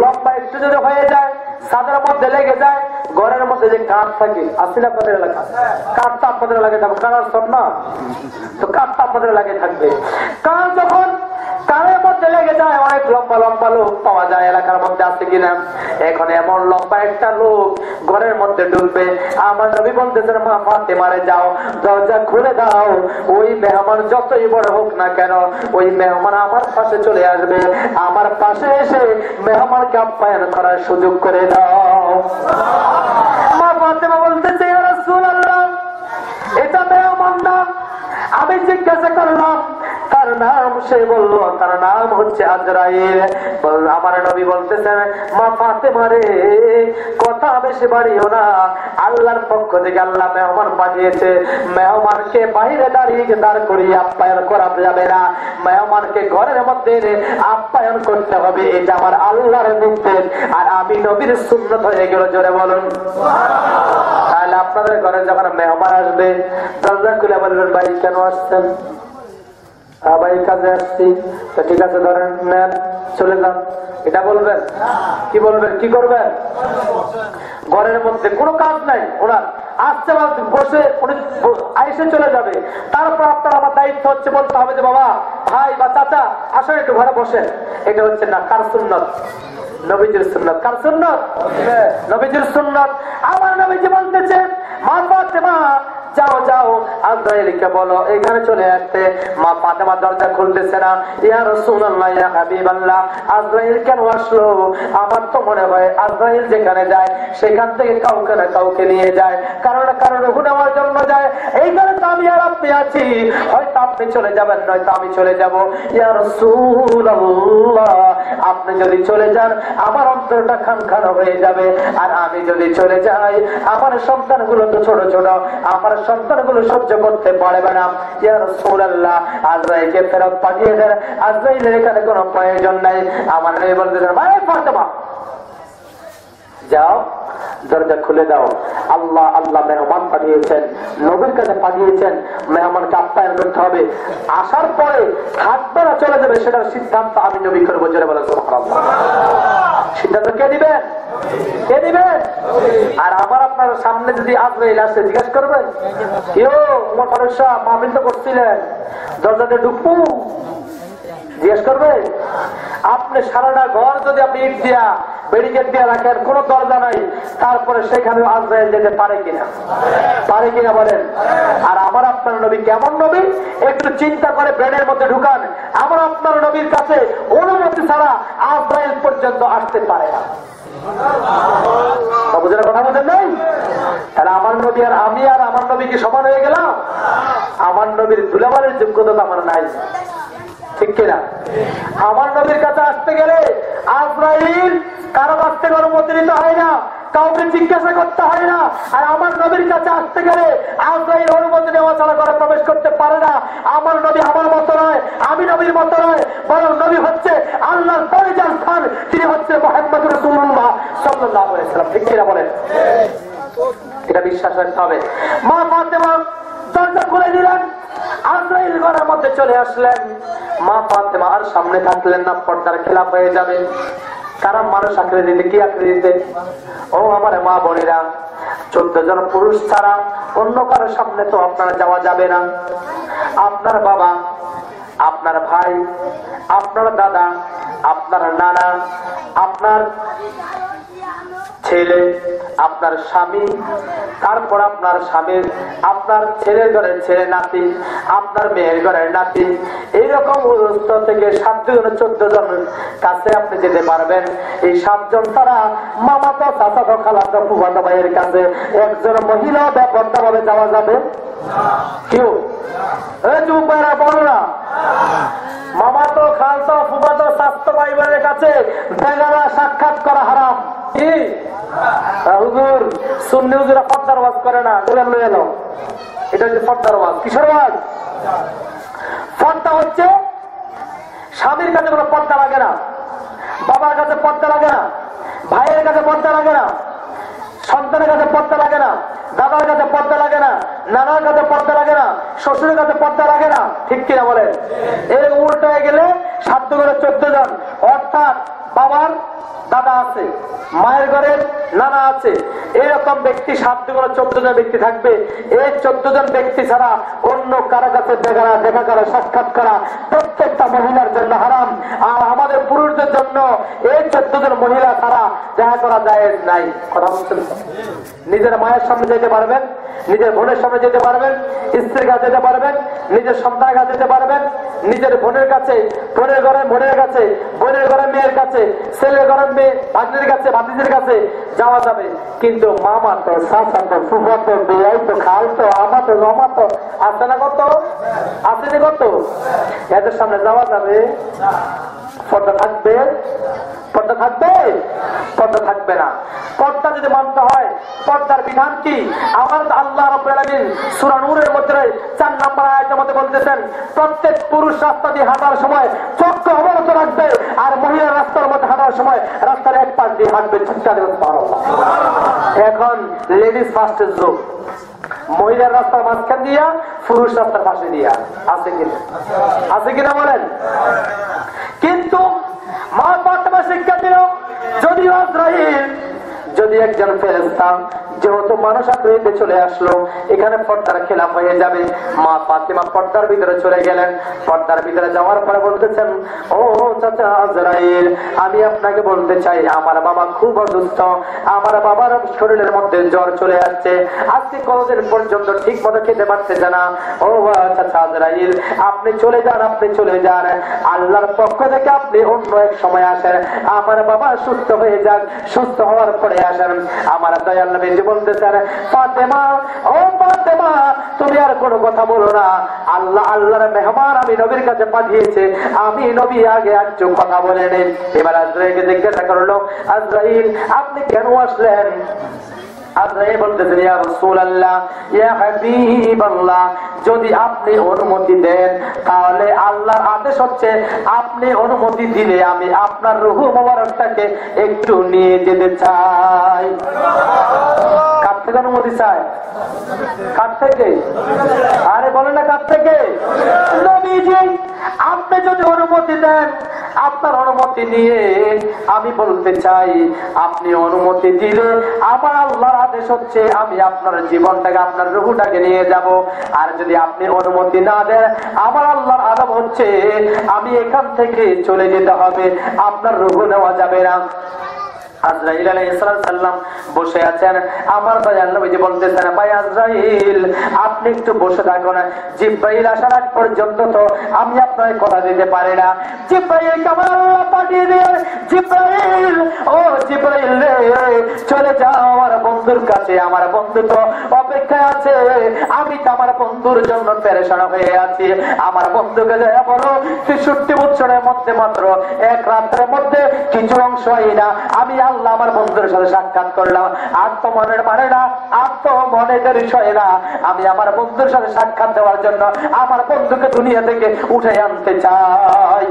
লম্বা একটু যদি হয়ে যায়, ছাদের মধ্যে লেগে যায়, ঘরের মধ্যে যে কাঠ থাকে, আসলে আপনাদের এলাকা কাঠটা আপনাদের এলাকায় থাকবে, কাঠ সব না তো কাঠটা আপনাদের এলাকায় থাকবে। কাঠ যখন কানের মধ্যে লেগে যায়, অনেক লম্বা লম্বা লোক পাওয়া যায় এলাকার মধ্যে, আছে কিনা? এখন এমন লম্বা একটা লোক ঘরের মধ্যে ঢুকবে। আমার নবী বলতেছেন, মা ফাতেমা রে যাও, দরজা খুলে দাও। ওই মেহমান যতই বড় হোক না কেন, ওই মেহমান আমার পাশে চলে আসবে। আমার পাশে এসে মেহমানকে আপ্যায়ন করার সুযোগ করে দাও। মা ফাতেমা বলতেছে, ইয়া রাসূলুল্লাহ, এটা মেহমান না। আমি জিজ্ঞাসা করলাম তার নাম, সে বলল তার নাম হচ্ছে আজরাইল। আমার নবী বলতেছেন, মা ফাতেমা রে কথা বেশি বাড়িও না, আল্লাহর পক্ষ থেকে আল্লাহ মেহমান পাঠিয়েছে। মেহমানকে বাইরে দাঁড় করিয়ে আপ্যায়ন করা যাবে না, মেহমানকে ঘরের মধ্যে আপ্যায়ন করতে হবে। এটা আমার আল্লাহর নির্দেশ, আর আমি নবীর সুন্নত হয়ে গেল। জোরে বলুন। তাহলে আপনাদের ঘরে যখন মেহমান আসবে, দরজা খুলে বলবেন, ভাই কেন আসছেন? ভাই কাজে আসছি, তো ঠিক আছে ধরেন নেন চলে যান, এটা বলবেন? কি বলবেন? কি করবেন? ঘরের মধ্যে কোনো কাজ নাই, ওনার আসছে বসে উনি আইসে চলে যাবে, তারপর আপনার আমার দায়িত্ব হচ্ছে বলতে হবে যে বাবা ভাই বা চাচা আসলে একটু ঘরে বসেন। এটা হচ্ছে না কার সুন্নত? নবীজির সুন্নত। কার সুন্নত? নবীজির সুন্নত। আমার নবীজি বলতেছেন মা ফাতেমা যাও যাও আজরাইলকে বলো এখানে চলে আসতে। মা ফাতেমা দরজা খুলতেছে না। ইয়া রাসূলুল্লাহ ইয়া হাবিবাল্লাহ, আজরাইল কেন আসলো? আমার তো মনে হয় আজরাইল যেখানে যায় সেখান থেকে কাউকে না কাউকে নিয়ে যায়, কারণ নেওয়ার জন্য যায়। এইখানে তো আমি আর আপনি আছি, হয়তো আপনি চলে যাবেন নয়তো আমি চলে যাব। ইয়া রাসূলুল্লাহ, আপনি যদি চলে যান আমার অন্তরটা খানখান হয়ে যাবে, আর আমি যদি চলে যাই আমার সন্তানগুলো তো ছোট ছোট, আমার সন্তানগুলো সহ্য করতে পারবে না। ইয়া রাসূলুল্লাহ, আজরাইলকে ফেরত পাঠিয়ে দেন, আজরাইলের এখানে কোনো প্রয়োজন নাই। আমার নবী বলতেছেন ভাই ফাতেমা যাও দরজা খুলে দাও। আল্লাহ আল্লাহ মেহমান পাঠিয়েছেন, নবীর কাছে পাঠিয়েছেন, মেহমানকে আপ্যায়ন করতে হবে। আসার পরে থাকবে না চলে যাবে সেটার সিদ্ধান্ত আমি নবী করবো। জোরে বলে সুবহানাল্লাহ। সিদ্ধান্ত কে দিবেন? কে দিবেন? আর আমার আপনার সামনে যদি আজরাইল আসে জিজ্ঞেস করবেন কেউ তোমার মানুষ মাহফিল তো করছিলেন দরজাতে ঢুকবো জিজ্ঞেস করবে? আপনি সারাটা ঘর যদি আপনি ইট দিয়া ব্যারিকেড দিয়ে রাখেন, কোন দরজা নাই, তারপরে সেখানে আজরাইল যেতে পারে কিনা? পারে কিনা বলেন? আর আমার আপনার নবী কেমন নবী একটু চিন্তা করে ব্রেনের মধ্যে ঢুকান। আমার আপনার নবীর কাছে অনুমতি ছাড়া আজরাইল পর্যন্ত আসতে পারে না। কথা বলেন নাই? তাহলে আমার নবী আর আমি আর আমার নবী কি সমান হয়ে গেলাম? আমার নবীর ধুলাবারের যোগ্যতা তো আমার নাই, ঠিক কিনা? আমার নবীর কাছে আসতে গেলে আজরাইল কারো কাছ থেকে অনুমতি নিতে হয় না, কাউকে জিজ্ঞাসা করতে হয় না। আর আমার নবীর কাছে আসতে গেলে আজরাইল অনুমতি নেওয়া ছাড়া ঘরে প্রবেশ করতে পারে না। আমার নবী আমার মতো নয়, আমি নবীর মতো নয়, বরং নবী হচ্ছে আল্লাহর পরিচয় স্থান, তিনি হচ্ছে মুহাম্মদ রাসূলুল্লাহ সাল্লাল্লাহু আলাইহি ওয়াসাল্লাম। ঠিক কিনা বলেন? এটা বিশ্বাস রাখতে হবে। মা ফাতেমা দরজা খুলে দিলেন, আজরাইল ঘরের মধ্যে চলে আসলেন। মা ফাতেমা আর সামনে থাকলেন না, পর্দার খেলাপ হয়ে যাবে। কারণ মানুষ আকৃতিতে কি আকৃতিতে? ও আমার মা বোনেরা, 14 জন পুরুষ ছাড়া অন্য কারো সামনে তো আপনারা যাওয়া যাবে না। আপনার বাবা, আপনার ভাই, আপনার দাদা, আপনার নানা, আপনার ছেলে, আপনার স্বামী, তারপর আপনার স্বামীর, আপনার ছেলের ঘরের ছেলে নাতি, আপনার মেয়ের ঘরের নাতি, এইরকম থেকে 7 জন 14 জন কাছে আপনি যেতে পারবেন। এই 7 জন তারা মামাতো চাচাতো খালাতো ফুফাতো ভাইয়ের কাছে একজন মহিলা বেপরদা ভাবে যাওয়া যাবে? কেউ চুপ করে বলো না। মামাতো খালতো ফুফাতো চাচাতো ভাই বোনের কাছে বেগানা সাক্ষাৎ করা হারাম। কি হুজুর সুন্নি হুজুরা পর্দার ওয়াজ করে না, লয়ে এলো। এটা হচ্ছে পর্দার ওয়াজ। কিসের ওয়াজ? পর্দা হচ্ছে স্বামীর কাছে কোনো পর্দা লাগে না, বাবার কাছে পর্দা লাগে না, ভাইয়ের কাছে পর্দা লাগে না, সন্তানের কাছে পর্দা লাগে না, দাদার কাছে পর্দা লাগে না, নানার কাছে পর্দা লাগে না, শ্বশুরের কাছে পর্দা লাগে না। ঠিক কিনা বলেন? এর উল্টো হয়ে গেলে 7 করে 14 জন, অর্থাৎ বাবার দাদা আছে, মায়ের ঘরের নানা আছে, এইরকম ব্যক্তি 7 করে 14 জন ব্যক্তি থাকবে। এই 14 জন ব্যক্তি ছাড়া অন্য কারো কাছে দেখা করা সাক্ষাৎ করা প্রত্যেকটা মহিলার জন্য হারাম। আর আমাদের পুরুষদের জন্য এই 14 জন মহিলা ছাড়া দেখা করা জায়েজ নাই। কথা বলছেন? নিজের মায়ের সামনে যেতে পারবেন, নিজের বোনের সামনে যেতে পারবেন, স্ত্রীর কাছে যেতে পারবেন, নিজের সন্তানের কাছে যেতে পারবেন, নিজের বোনের কাছে, বোনের ঘরে বোনের কাছে, বোনের ঘরে মেয়ের কাছে, ছেলের ঘরে মেয়ে ভাগ্নের কাছে, ভাতিজির কাছে যাওয়া যাবে। কিন্তু মামা তো, চাচা তো, ফুফা তো, বেয়াই তো, খাল তো, আমা তো, মামা তো আছে না? কত আছে না? কত এদের সামনে যাওয়া যাবে? পর্দা থাকবে? পর্দা থাকবে? পর্দা থাকবে না। পর্দা যদি মানতে হয়, পর্দার বিধান কি? আমার আল্লাহ রাব্বুল আলামিন সূরা নূরের মধ্যে 4 নম্বর আয়াতের মধ্যে বলতেছেন, প্রত্যেক পুরুষ রাস্তা দিয়ে হাঁটার সময় চক্ষু অবনত রাখবে, আর মহিলা রাস্তার মধ্যে হাঁটার সময় রাস্তার এক পাশ দিয়ে হাঁটবে। এখন লেডিস ফার্স্টের যুগ, মহিলার রাস্তার মাঝখান দিয়া পুরুষ রাস্তার পাশে দিয়া আছে কিনা? আছে কিনা বলেন? কিন্তু মা ফাতেমা শিক্ষা দিল, যদি আজরাইল যদি একজন ফেরেশতা যেহেতু মানুষ আকৃতিতে চলে আসলো, এখানে পর্দার খেলাফ হয়ে যাবে। মা ফাতেমা পর্দার ভিতরে চলে গেলেন। পর্দার ভিতরে যাওয়ার পরে বলতেছেন, ও চাচা আজরাইল, আমি আপনাকে বলতে চাই আমার বাবা খুব অসুস্থ, আমার বাবার শরীরের মধ্যে জ্বর চলে আসছে, আজকে কতদিন পর্যন্ত ঠিক মতো খেতে পারতেছে না। ও চাচা আজরাইল, আপনি চলে যান, আপনি চলে যান, আল্লাহর পক্ষ থেকে আপনি অন্য এক সময় আসেন, আমার বাবা সুস্থ হয়ে যান, সুস্থ হওয়ার পরে আসেন। আমার দয়াল নবী বলতেছেন, ফাতেমা, ও ফাতেমা, তুমি আর কোনো কথা বলো না, আল্লাহর মেহমান আমি নবীর কাছে পাঠিয়েছে, আমি নবী আগে একটু কথা বলে নেন। এবার আজরাইলকে জিজ্ঞাসা করলো, আজরাইল আপনি কেন আসলেন? আজরাইল বলতেছেন, ইয়া রাসূলুল্লাহ, ইয়া হাবিবাল্লাহ, যদি আপনি অনুমতি দেন তাহলে আল্লাহর আদেশ হচ্ছে আপনি অনুমতি দিলে আমি আপনার রূহ মোবারকটাকে একটু নিয়ে যেতে চাই। কার থেকে অনুমতি চাই? কার থেকে? আরে বলেন না কার থেকে? নবীজি, আপনি যদি অনুমতি দেন, আপনার অনুমতি নিয়ে আমি বলতে চাই, আপনি অনুমতি দিলে আমার আল্লাহর আদেশ হচ্ছে আমি আপনার জীবনটাকে, আপনার রূহটাকে নিয়ে যাব। আর যদি আপনি অনুমতি না দেন, আমার আল্লাহর আদেশ হচ্ছে আমি এখান থেকে চলে যেতে হবে, আপনার রূহ নেওয়া যাবে না। আজরাইল আলাইহিস সালাম বসে আছেন। আমার দয়াল নবীজি বলতেছেন, ভাই আজরাইল আপনি একটু বসে থাকুন, জিবরাইল আসার আগ পর্যন্ত তো আমি আপনাকে কথা দিতে পারি না। জিবরাইল আমার আল্লাহ পাঠিয়ে দিয়ে, জিবরাইল, ও জিবরাইল রে, চলে যাও আমার বন্ধুর কাছে, আমার বন্ধু তো অপেক্ষায় আছে, আমি তো আমার বন্ধুর জন্য পেরেশান হয়ে আছি। আমার বন্ধুকে যা বলো 63 বছরের মধ্যে মাত্র এক রাতের মধ্যে কিছু অংশ হয় না, আমি আল্লাহ আমার বন্ধুর সাথে সাক্ষাৎ করলাম, আর তো মনের মানে না, আর তো মনের বিষয় না, আমি আমার বন্ধুর সাথে সাক্ষাৎ দেওয়ার জন্য আমার বন্ধুকে দুনিয়া থেকে উঠে আনতে চাই।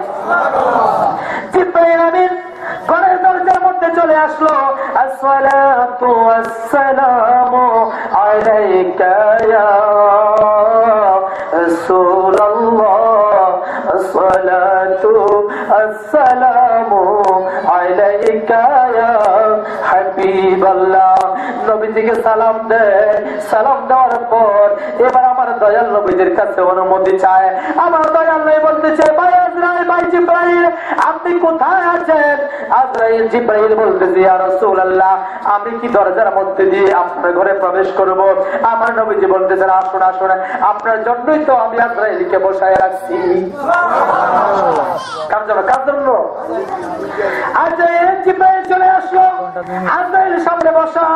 জিবরাইল আমিন ঘরের দরজার মধ্যে চলে আসলো। আসসালাতু ওয়াসসালামু আলাইকা ইয়া রাসূলুল্লাহ, আসসালাতু ওয়াসসালামু আলাইকা ইয়া হাবিবাল্লাহ। নবীজিকে সালাম দেয়। সালাম দেওয়ার পর এবার আমার দয়াল নবীজির কাছে অনুমতি চায়। আমার দয়াল নবী বলতেছে, ভাই আজরাইল, ভাই জিবরাইল, আপনি কোথায় আছেন? আজরাইল জিবরাইল বলতেছে, ইয়া রাসূলুল্লাহ, আমি কি দরজার মধ্যে দিয়ে আপনার ঘরে প্রবেশ করব? আমার নবীজি বলতেছেন, আসুন আসুন, আপনার জন্যই তো আমি আজরাইলকে বসায় রাখছি। কার জন্য? কার জন্য? আজরাইল জিবরাইল চলে আসলো, আজরাইল সামনে বসা।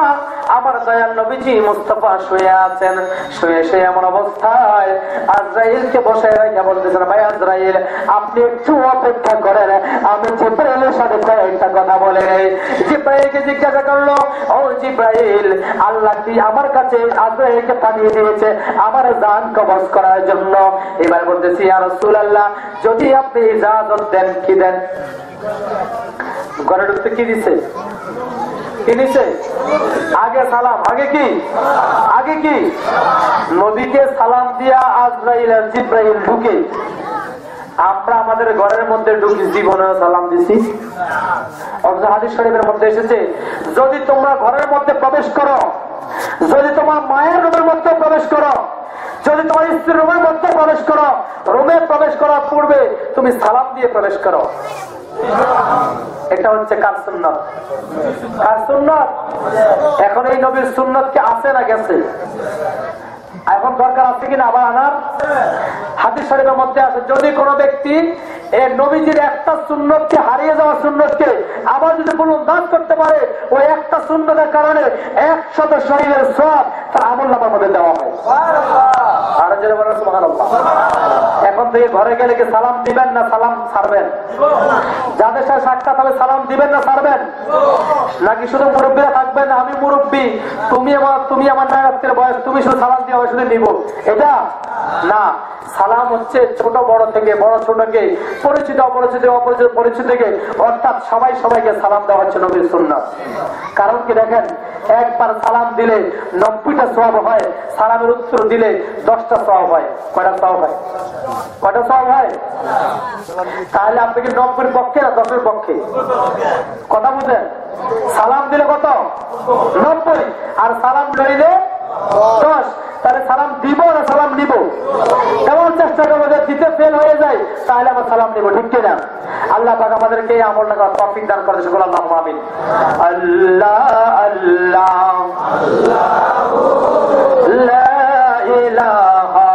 আমার দয়াল নবীজি মুস্তাফা শুয়ে আছেন। শুয়ে সে এমন অবস্থায় আজরাইলকে বসায় রাখা বলতেছেন, ভাই আজরাইল আপনি একটু অপেক্ষা করেন, আমি জিবরাইলের সাথে কয়েকটা কথা বলে নেই। জিবরাইলকে জিজ্ঞাসা করলো, ও জিবরাইল, আল্লাহ কি আমার কাছে আজরাইলকে পাঠিয়ে দিয়েছে আমার জান কবজ করার জন্য? এবার বলতেছি, ইয়া রাসূলুল্লাহ, যদি আপনি ইজাজত দেন। কি দেন? ঘরে ঢুকতে কি দিছে? কি দিছে? আগে সালাম। আগে কি? আগে কি? নবীকে সালাম দিয়া আজরাইল আর জিবরাইল ঢুকে। আমরা আমাদের ঘরের মধ্যে ঢুকি, জীবনে সালাম দিছি? হাদিস শরীফের মধ্যে এসেছে, যদি তোমরা ঘরের মধ্যে প্রবেশ করো, যদি তোমার মায়ের রুমের মধ্যে প্রবেশ করো, যদি তোমার স্ত্রীর রুমের মধ্যে প্রবেশ করো, রুমে প্রবেশ করার পূর্বে তুমি সালাম দিয়ে প্রবেশ করো। এটা হচ্ছে কার সুন্নাত? কার সুন্নাত? এখন এই নবীর সুন্নাত কি আছে না গেছে? এখন দরকার আছে কিনা আবার আনার? হাদিস শরীফের মধ্যে আছে, যদি কোনো ব্যক্তি এই নবীজির একটা সুন্নতকে, হারিয়ে যাওয়া সুন্নতকে আবার যদি পুনরুদ্ধার করতে পারে, ওই একটা সুন্নতের কারণে 100 শরীরের সওয়াব তার আমলনামার মধ্যে দেওয়া হয়। আর যারা বলেন সুবহানাল্লাহ। এখন থেকে ঘরে গেলে কি সালাম দিবেন না সালাম ছাড়বেন? যাদের সাথে সাক্ষাৎ হবে সালাম দিবেন না ছাড়বেন? নাকি শুধু মুরব্বীরা থাকবেন, আমি মুরব্বী, তুমি আমার নায়কের বয়স, তুমি শুধু সালাম দিয়ে শুধু নিব? এটা না। সালাম হচ্ছে ছোট বড় থেকে, বড় ছোটকে, পরিচিত অপরিচিত, অপরিচিত পরিচিত থেকে, অর্থাৎ সবাই সবাইকে সালাম দেওয়া হচ্ছে নবীর সুন্নাত। কারণ কি দেখেন, একবার সালাম দিলে 90টা সওয়াব হয়, সালামের উত্তর দিলে 10টা সওয়াব হয়। কয়টা সওয়াব হয়? কয়টা সওয়াব হয়? তাহলে আপনি কি 90-এর পক্ষে না 10-এর পক্ষে? কথা বুঝেন? সালাম দিলে কত? 90, আর সালাম লইলে 10। তাহলে সালাম দিব না সালাম নিব? কেমন চেষ্টা করবো যে দিতে ফেল হয়ে যায়, তাহলে আমার সালাম নিব, ঠিক কিনা? আল্লাহ পাক আমাদেরকে এই আমলটা করার তৌফিক দান করে, সকল আল্লাহুম্মা আমিন। আল্লাহ আল্লাহ লা ইলাহা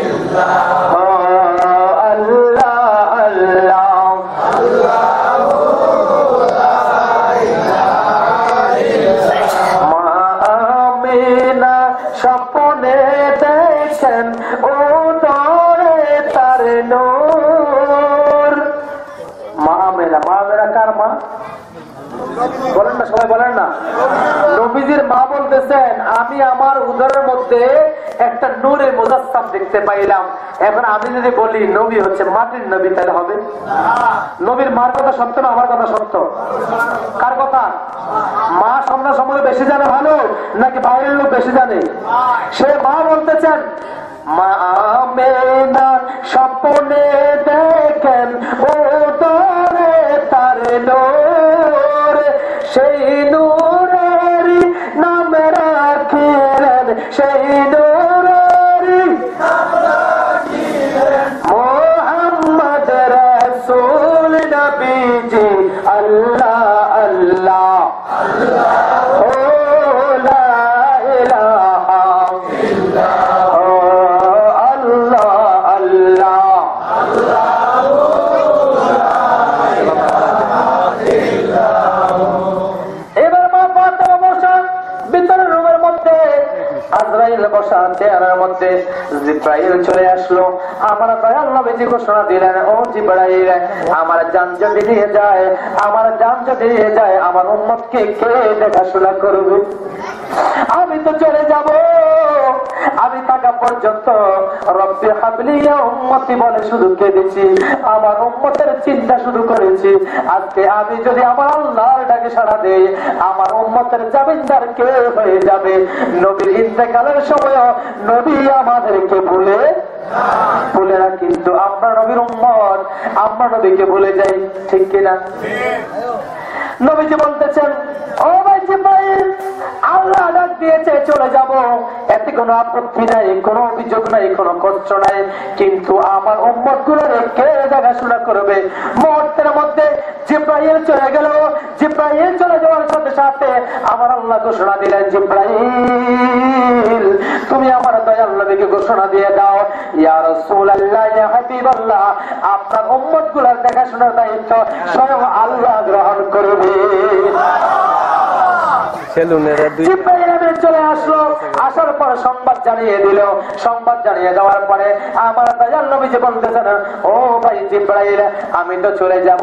ইল্লাল্লাহ আল্লাহ আল্লাহ মা আমিনা স্বপ্নে দেখেন ও দরে তার নূর। মা আমিনা, মা আমিনা কার মা? বলেন না, সবাই বলেন না। নবীজির মা বলতেছেন, আমি আমার উদরের মধ্যে একটা নূরে মুজাসসাম দেখতে পাইলাম। এখন আমি যদি বলি নবী হচ্ছে মাটির নবী, তাহলে হবে? নবীর মার কথা সত্য না আমার কথা সত্য? কার কথা? মা সন্ধ্যা সম্বন্ধে বেশি জানে ভালো নাকি বাইরের লোক বেশি জানে? সে মা বলতেছেন, মা আমিনা স্বপ্নে দেখেন ও দরে তার নূর, সেই নূরের নাম রাখিলেন, সেই নূরের মুহাম্মদ রাসূল নবীজি। আল্লাহ আল্লাহ ও লা ইলাহা আল্লাহ আল্লাহ। এবার মা ফাতেমা বসেন ভিতরের রুমের মধ্যে, আজরাইল বসা চেয়ারের মধ্যে। জিব্রাইল চলে আসলো। আমার দয়াল নবীজি ঘোষণা দিলেন, ও জিব্রাইল, আমার জান যদি নিয়ে যায়, আমার জান যদি নিয়ে যায়, আমার উম্মতকে কে দেখাশোনা করবে? আমি তো চলে যাব, আমি থাকা পর্যন্ত রব্বি হাবলি ইয়া উম্মতি বলে শুধু কেঁদেছি, আমার উম্মতের চিন্তা শুরু করেছি। আজকে আমি যদি আমার আল্লাহর ডাকে সাড়া দেই, আমার উম্মতের জামিনদার কে হয়ে যাবে? নবীর ইন্তেকালের সময় নবী আমাদেরকে ভুলে না, কিন্তু আমরা নবীর উম্মত, আমরা নবীকে ভুলে যাই, ঠিক কিনা? নবীজি বলতেছেন, ও ভাই জিব্রাইল, আল্লাহ ডাক দিয়েছে চলে যাব, এতে কোনো আপত্তি নাই, কোনো অভিযোগ নাই, কোনো কষ্ট নাই, কিন্তু আমার উম্মত গুলোর কে দেখাশোনা করবে? মুহূর্তের মধ্যে জিব্রাইল চলে গেল। জিব্রাইল চলে যাওয়ার সাথে সাথে আমার আল্লাহ ঘোষণা দিলেন, জিব্রাইল তুমি আমার দয়াল নবীকে ঘোষণা দিয়ে দাও, ইয়া রাসূলুল্লাহ ইয়া হাবিবাল্লাহ, আপনার উম্মত গুলোর দেখাশোনার দায়িত্ব স্বয়ং আল্লাহ গ্রহণ করবে। চলে আসলো, আসার পর সংবাদ জানিয়ে দিল। সংবাদ জানিয়ে দেওয়ার পরে আমার দয়াল নবীজি বলতেছেন, ও ভাই জিব্রাইল, আমি তো চলে যাব,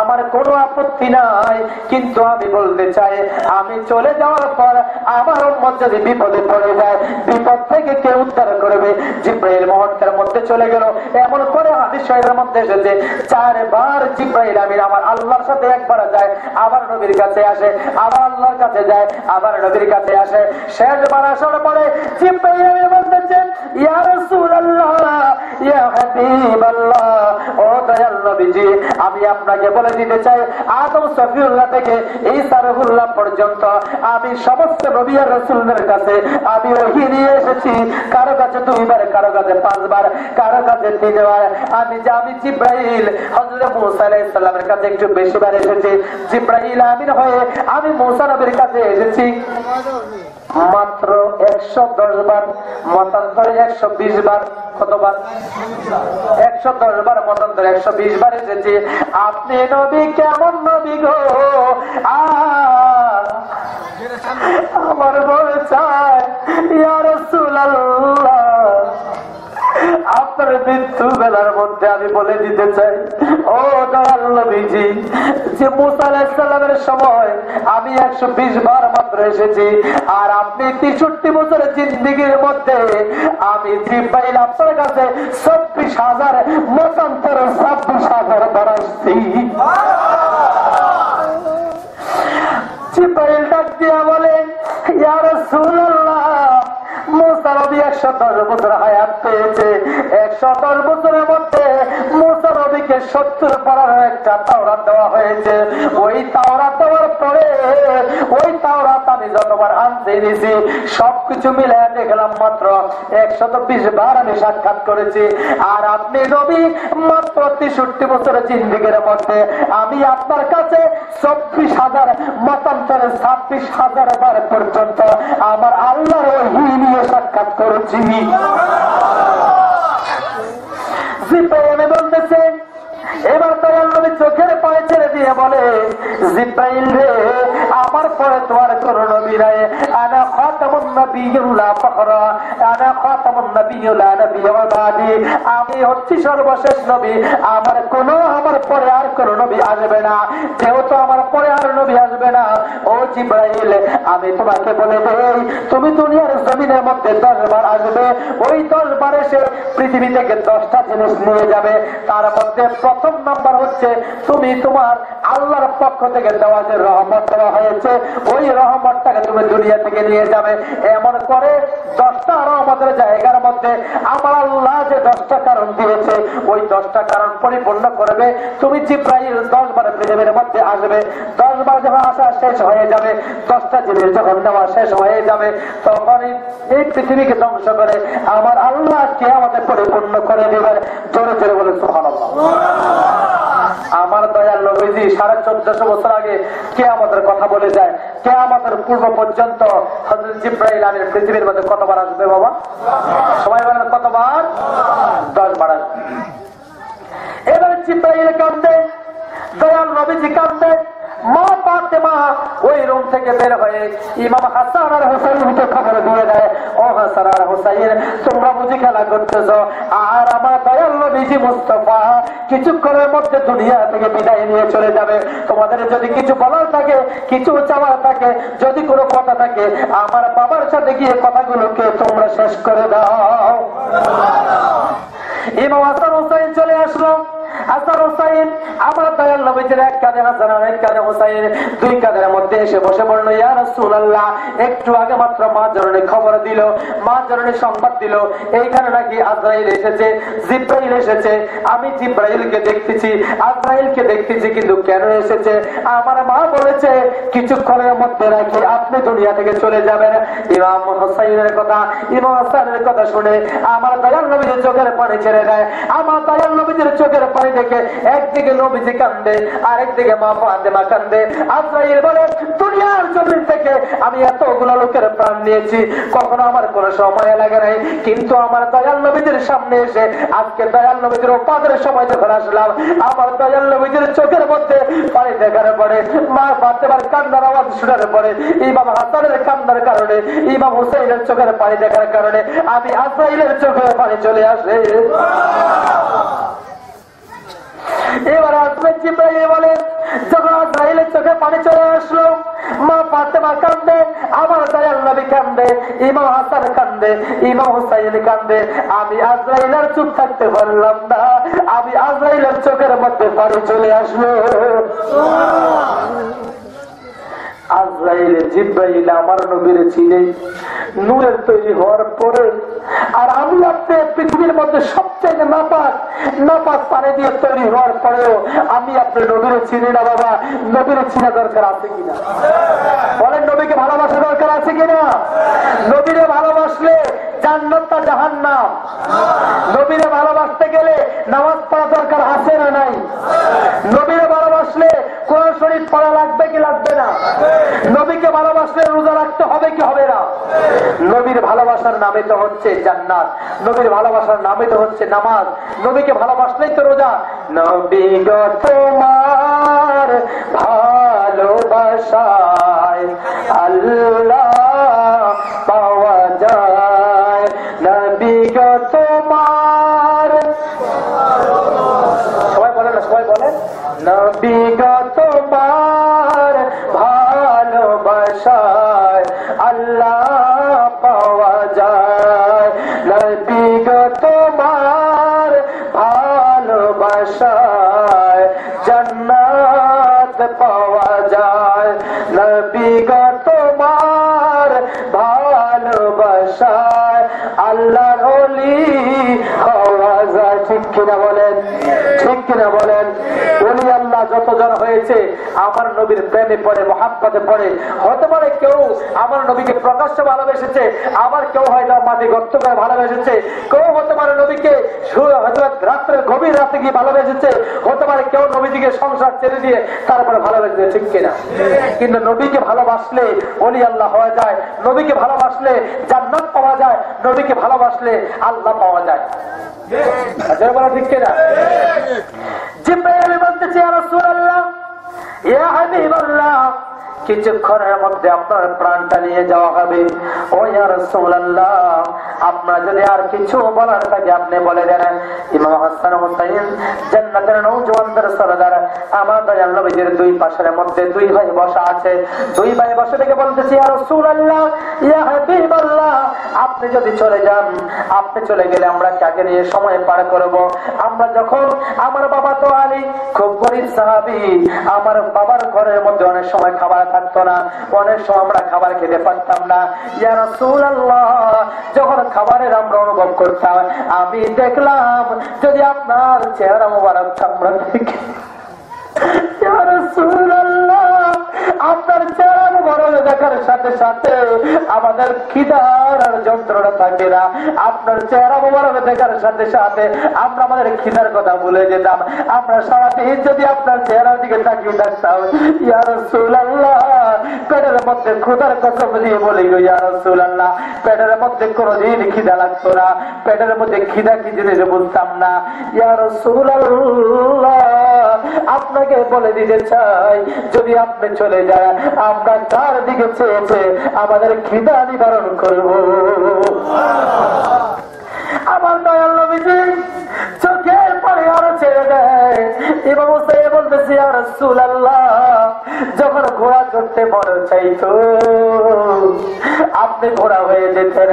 আমার কোনো আপত্তি নাই, কিন্তু আমি বলতে চাই, আমি চলে যাওয়ার পর আমার উম্মত যদি বিপদে পড়ে যায়, বিপদ থেকে কে উদ্ধার করবে? জিব্রাইল মুহূর্তের মধ্যে চলে গেল। এমন করে হাদিস শরীফের মধ্যে এসেছে, 4 বার জিব্রাইল আমিন আমার আল্লাহর সাথে একবার যায়, আবার নবীর কাছে আসে, আবার আল্লাহর কাছে যায়, আবার নবীর কাছে আসে। শেষবার আসার পরে জিব্রাইল আমিন বলতেছেন, ইয়া রাসূলুল্লাহ ইয়া হাবিবাল্লাহ, ও দয়াল নবীজি, আমি আপনাকে বলে দিতে চাই, আদম সফিউল্লাহ থেকে ঈসা রুহুল্লাহ পর্যন্ত আমি সমস্ত নবী আর রাসূলদের কাছে আমি ওহী নিয়ে এসেছি। কারো কাছে 2 বার, কারো কাছে 5 বার, কারো কাছে 3 বার। আমি জিব্রাইল হযরত মুসা আলাইহিস সালামের কাছে একটু বেশি বার এসেছি। জিব্রাইল আমিন হয়ে আমি মুসা নবীর কাছে এসেছি মাত্র 110 বার, মতান্তরে 120 বার। কতবার? 110 বার, মতান্তরে 120 বার এসেছি। আপনি নবী কেমন নবী গো? আমার বলে চায়, ইয়া রাসূলুল্লাহ, আপনার মৃত্যু বেলার মধ্যে আমি বলে দিতে চাই, ও দয়াল নবীজি, যে মুসা আলাইহিস সালামের সময় আমি 120 বার মাত্র এসেছি, আর আপনি 63 বছরের জিন্দেগীর মধ্যে আমি জিব্রাইল আপনার কাছে 24,000 মতান্তর 26,000 বার আসছি। জিব্রাইল ডাক দিয়া বলে, 110 বছর হায়াত পেয়েছে। 110 বছরের মধ্যে মুসা নবীকে 70 পারার একটা তাওরাত দেওয়া হয়েছে। ওই তাওরাত দেওয়ার পরে ওই তাওরাত আমি যতবার আনতে দিয়েছি সবকিছু মিলে দেখলাম মাত্র 120 বার আমি সাক্ষাৎ করেছি। আর আপনি নবী মাত্র 63 বছরের জিন্দেগির মধ্যে আমি আপনার কাছে 24,000 মতান্তরে 26,000 বার পর্যন্ত আমার আল্লাহর ওহী নিয়ে সাক্ষাৎ করেছি। জিব্রাইল বলতেছে, এবার দয়াল নবী চোখের পায়ে ছেড়ে দিয়ে বলে, জিব্রাইল রে, আমার পরে তোমার কোন নবী নাই। আনা খাতামুন নবিয়্যিন লা ফাখরা, আনা খাতামুন নবিয়্যিন লা নবিয়্যা বাদি। আমি হচ্ছি সর্বশেষ নবী, আমার পরে আর কোন নবী আসবে না। যেহেতু আমার পরে আর নবী আসবে না, ও জিব্রাইল আমি তোমাকে বলে দেই, তুমি দুনিয়ার জমিনের মধ্যে 10 বার আসবে। ওই 10 বার এসে পৃথিবী থেকে 10টা জিনিস নিয়ে যাবে। তার মধ্যে প্রথম নাম্বার হচ্ছে তুমি তোমার আল্লাহর পক্ষ থেকে দেওয়া যে রহমত দেওয়া হয়েছে ওই রহমতটাকে তুমি দুনিয়া থেকে নিয়ে যাবে। এমন করে 10টা রহমতের জায়গার মধ্যে আমার আল্লাহ যে 10টা কারণ দিয়েছে ওই 10টা কারণ পরিপূর্ণ করবে। তুমি জিব্রাইল 10 বার পৃথিবীর মধ্যে আসবে। 10 বার যখন আসা শেষ হয়ে যাবে, 10টা জিনিস যখন নেওয়া শেষ হয়ে যাবে, তখন এই পৃথিবীকে ধ্বংস করে আমার আল্লাহ কিয়ামতে পরিপূর্ণ করে দেবেন। জোরে জোরে বলে সুবহানাল্লাহ। আমার দয়াল নবীজি 1450 বছর আগে কিয়ামতের কথা বলে যায়। কিয়ামতের পূর্ব পর্যন্ত হযরত জিব্রাইল আলাইহিস পৃথিবীর মধ্যে কতবার আসবে বাবা? সবাই বলেন কতবার? 10 বার আসবে। এবারে জিব্রাইল কাঁদে, দয়াল নবীজি কাঁদে। মা ফাতেমা ওই রুম থেকে বের হয়ে ইমাম হাসান আর হুসাইনকে খবর দিয়ে দেয়, ও হাসান আর হুসাইন, তোমরা বুঝি খেলা করতেছ, আর আমার দয়াল নবীজি মুস্তাফা কিছুক্ষণের মধ্যে দুনিয়া থেকে বিদায় নিয়ে চলে যাবে। তোমাদের যদি কিছু বলার থাকে, কিছু চাওয়ার থাকে, যদি কোনো কথা থাকে, আমার বাবার সাথে গিয়ে কথাগুলোকে তোমরা শেষ করে দাও। ইমাম হাসান হুসাইন চলে আসলো। হাসান হুসাইন আমার দয়াল নবীজির এক কাঁধে হাসান আর এক কাঁধে হুসাইন, দুই কাঁধের মধ্যে এসে বসে পড়লো। ইয়া রাসূলুল্লাহ, একটু আগে মাত্র মা জননী খবর দিল, মা জননী সংবাদ দিল এইখানে নাকি আজরাইল এসেছে, জিব্রাইল এসেছে। আমি জিব্রাইলকে দেখতেছি, আজরাইলকে দেখতেছি, কিন্তু কেন এসেছে? আমার মা বলেছে কিছুক্ষণের মধ্যে নাকি আপনি দুনিয়া থেকে চলে যাবেন। ইমাম হুসাইনের কথা, ইমাম হাসানের কথা শুনে আমার দয়াল নবীজির চোখের পানি ছেড়ে দেয়। আমার দয়াল নবীজির চোখের পানি দেখে একদিকে নবীজি কান্দে, আরেকদিকে মা ফাতেমা কান্দে। আজরাইল বলে, দুনিয়ার জমিন থেকে আমি এতগুলো লোকের প্রাণ নিয়েছি, কখনো আমার কোনো সময় লাগে নাই, কিন্তু আমার দয়াল নবীজির সামনে এসে আজকে দয়াল নবীজির ওপাদের সময় যখন আসলাম, আমার দয়াল নবীজির চোখের মধ্যে পানি দেখার পরে, মা ফাতেমার কান্নার আওয়াজ শোনার পরে, ইমাম হাসানের কান্নার কারণে, ইমাম হুসাইনের চোখের পানি দেখার কারণে আমি আজরাইলের চোখের পানি চলে আসে। এবার আসবে জিব্রাইল বলে, যখন আজরাইলের চোখে পানি চলে আসলো, মা ফাতেমা কান্দে, আমার দয়াল নবী কান্দে, ইমাম হাসান কান্দে, ইমাম হুসাইন কান্দে। আমি আজরাইলের চুপ থাকতে পারলাম না, আমি আজরাইলের চোখের মধ্যে পানি চলে আসলো। আজরাইল জিব্রাইল আমার নবীর চিনে নূরের তৈরি হওয়ার পরে, আর আমি আপনি পৃথিবীর মধ্যে সবচেয়ে নাপাক পানি দিয়ে তৈরি হওয়ার পরেও আমি আপনি নবীর চিনি না। বাবা, নবীর চিনা দরকার আছে কিনা? বলেন, নবীকে ভালোবাসা দরকার আছে কিনা? নবীরে ভালোবাসলে জান্নাতটা জাহান্নাম। নবীরে ভালোবাসতে গেলে নামাজ পড়া দরকার আছে না নাই? নবীরে ভালোবাসলে কোরআন শরীফ পড়া লাগবে কি লাগবে না? নবীকে ভালোবাসলে রোজা রাখতে হবে কি হবে না? নবীর ভালোবাসার নামে তো হচ্ছে জান্নাত, নবীর ভালোবাসার নামে তো হচ্ছে নামাজ, নবীকে ভালোবাসলেই তো রোজা। নবী গো তোমার ভালোবাসায় আল্লাহ পাওয়া যায়, নবী গো তোমার, সবাই বলেন না, সবাই বলেন, নবী গো তোমার ভালোবাসায় আল্লাহ পাওয়া যায়, নবী গো তোমার ভালোবাসায় জান্নাত পাওয়া যায়, নবী গো তোমার ভালোবাসায় আল্লাহ হয়েছে আমার নবীর প্রেমে পড়ে, মহাব্বতে পড়ে। হতে পারে কেউ আমার নবীকে প্রকাশ্য ভালোবেসেছে, আবার কেউ হয়তো মাটি গর্ত করে ভালোবেসেছে, কেউ হতে পারে নবীকে রাত্রের গভীর রাতে গিয়ে ভালোবেসেছে, হতে পারে কেউ নবীজিকে সংসার ছেড়ে দিয়ে তারপরে ভালোবেসেছে, ঠিক কিনা? কিন্তু নবীকে ভালোবাসলে ওলি আল্লাহ হওয়া যায়, নবীকে ভালোবাসলে জান্নাত পাওয়া যায়, নবীকে ভালোবাসলে আল্লাহ পাওয়া যায়। ঠিক কিনা? জিব্রাইল বলতেছে, ইয়া রাসূলুল্লাহ, ইয়া হাবিবাল্লাহ, কিছুক্ষণের মধ্যে আপনার প্রাণটা নিয়ে যাওয়া হবে। ও ইয়া রাসূলুল্লাহ, আপনার যদি আর কিছু বলার থাকে আপনি বলে দেন। ইমাম হাসান হুসাইন জান্নাতের নওজওয়ানদের সরদার আমার দয়াল নবীর দুই পাশের মধ্যে দুই ভাই বসা আছে। দুই ভাই বসে থেকে বলতেছে, ইয়া রাসূলুল্লাহ, ইয়া হাবিবাল্লাহ, আপনি যদি চলে যান, আপনি চলে গেলে আমরা কাকে নিয়ে সময় পার করব? আমরা যখন, আমার বাবা তো আলী খুব গরীব সাহাবী, আমার বাবার ঘরের মধ্যে অনেক সময় খাবার থাকতো না, অনেক সময় আমরা খাবার খেতে পারতাম না। ইয়া রাসূলুল্লাহ, যখন খাবারের আমরা অনুভব করতাম, আমি দেখলাম যদি আপনার চেহারা মোবারক আমরা দেখি, ইয়া রাসূলুল্লাহ, আপনার চেহারা মোবারক দেখার সাথে সাথে আমাদের খিদার আর যন্ত্রণা থাকে না। আপনার চেহারা মোবারক দেখার সাথে সাথে আমরা আমাদের খিদার কথা ভুলে যেতাম। আমরা সারাদিন যদি আপনার চেহারার দিকে তাকিয়ে থাকতাম, ইয়া রাসূলুল্লাহ, পেটের মধ্যে ক্ষুধার কসম দিয়ে বলি গো, ইয়া রাসূলুল্লাহ, পেটের মধ্যে কোনোদিন খিদা লাগতো না, পেটের মধ্যে খিদা কি জিনিস বুঝতাম না। ইয়া রাসূলুল্লাহ, আপনাকে বলে দিতে চাই, যদি আপনি চলে যান, আমরা কার দিকে চেয়েছে আমাদের খিদা নিবারণ করব? আমার দয়াল নবীজি চোখের পরে আরো ছেড়ে দেয়। ইমাম হুসাইন বলতেছি, ইয়া রাসূলুল্লাহ, যখন ঘোড়া চড়তে মন চাইতো আপনি ঘোড়া হয়ে যেতেন,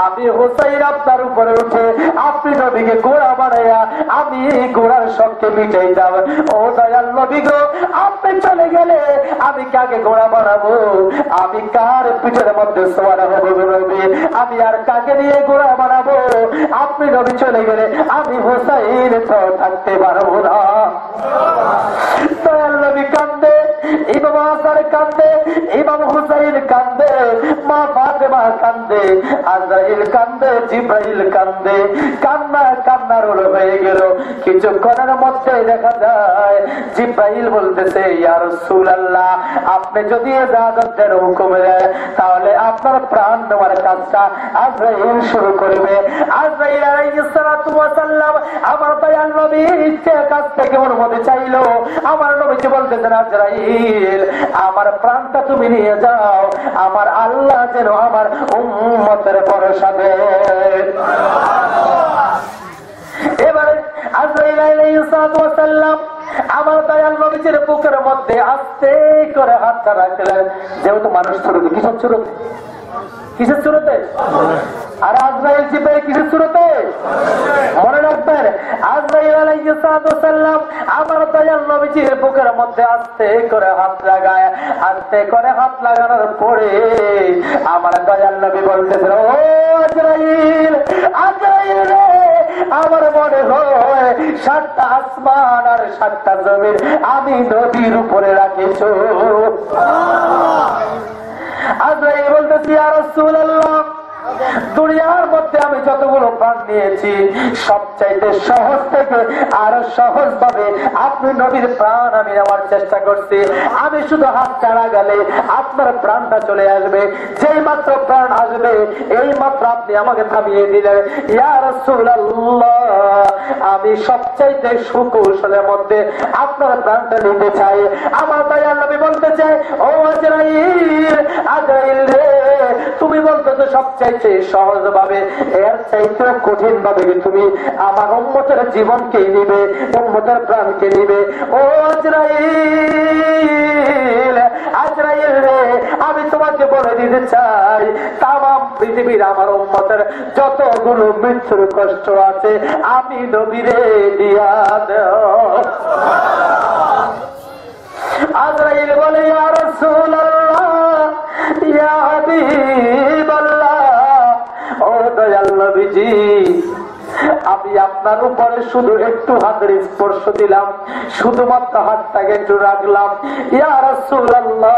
আমি হুসাইন আপনার উপরে উঠে আপনি নবীকে ঘোড়া বানাইয়া আমি ঘোড়ার শখকে মিটাই যাব। ও দয়াল নবী গো, আপনি চলে গেলে আমি কাকে ঘোড়া বানাবো? আমি কার পিঠের মধ্যে সওয়ার হব নবী? আমি আর কাকে নিয়ে ঘোড়া বানাবো? আপনি নবী চলে গেলে আমি হুসাইন তো থাকতে পারবো না। দয়াল নবী কান্দে, ইমাম হাসান কান্দে, ইমাম হুসাইন কান্দে, মা ফাতেমা কান্দে, আজরাইল কান্দে, জিব্রাইল কান্দে, কান্না রোল হয়ে গেল। কিছুক্ষণের মধ্যে দেখা যায় জিব্রাইল বলতেছে, ইয়া রাসূলুল্লাহ, আপনি যদি ইজাজতের হুকুম দেন তাহলে আপনার প্রাণ নেওয়ার কাজটা আজরাইল শুরু করবে। আজরাইল আলাইহিস সালাতু ওয়া সালাম আমার দয়াল নবীর ইচ্ছে কাছ থেকে অনুমতি চাইলো। আমার নবীজি বলতেছেন, আজরাইল, আমার প্রাণটা তুমি নিয়ে যাও, আমার আল্লাহ যেন আমার উম্মতের ভরসা দেন। এবারে আজরাইল আলাইহিস সালাতু ওয়া সালাম আমার দয়াল নবীর বুকের মধ্যে আস্তে করে হাতটা রাখলেন। যেহেতু মানুষ শুরুতে কিসের শুরুতে, কিসের শুরুতে? আর আজরাইল জিব্রাইল কিসের শুরুতে? মনে রাখবেন, আজরাইল আলাইহিস সালাম আমার দয়াল নবীর বুকের মধ্যে আস্তে করে হাত লাগায়। আস্তে করে হাত লাগানোর পরে আমার দয়াল নবী বলতেছেন, ও আজরাইল, আজরাইল রে, আমার মনে হয় 7টা আসমান আর 7টা জমিন আমি নবীর উপরে রাখেছো। আজরাইল বলতেছি, ইয়া রাসূলুল্লাহ, দুনিয়ার মধ্যে আমি যতগুলো প্রাণ নিয়েছি সবচাইতে সহজ থেকে আরো সহজ ভাবে আপনি নবীর প্রাণ আমি নেওয়ার চেষ্টা করছি। আমি শুধু হাত ছাড়া গেলে আপনার প্রাণটা চলে আসবে, যেই মাত্র প্রাণ আসবে এই মাত্র আপনি আমাকে থামিয়ে দিলেন। ইয়া রাসূলুল্লাহ, আমি সবচাইতে সুকৌশলের মধ্যে আপনার প্রাণটা নিতে চাই। আমার দয়াল নবী বলতে চাই, ও আজরাইল, আজরাইল রে, তুমি বলতেছো সবচাইতে সহজ ভাবে, এর চাইতে কঠিন ভাবে তুমি আমার উম্মতের জীবনকে নিবে, উম্মতের প্রাণকে নিবে। ও আজরাইল, আজরাইল রে, আমি তোমাকে বলে দিতে চাই, তামাম পৃথিবীর আমার উম্মতের যতগুলো মৃত্যুর কষ্ট আছে আমি নবীরে দিয়া দাও। আজরাইল বলে, ইয়া রাসূলুল্লাহ, ইয়া হাবিবাল্লাহ, ও দয়াল নবীজি, আমি আপনার উপরে শুধু একটু হাতের স্পর্শ দিলাম, শুধুমাত্র হাতটাকে একটু রাখলাম। ইয়া রাসূলুল্লাহ,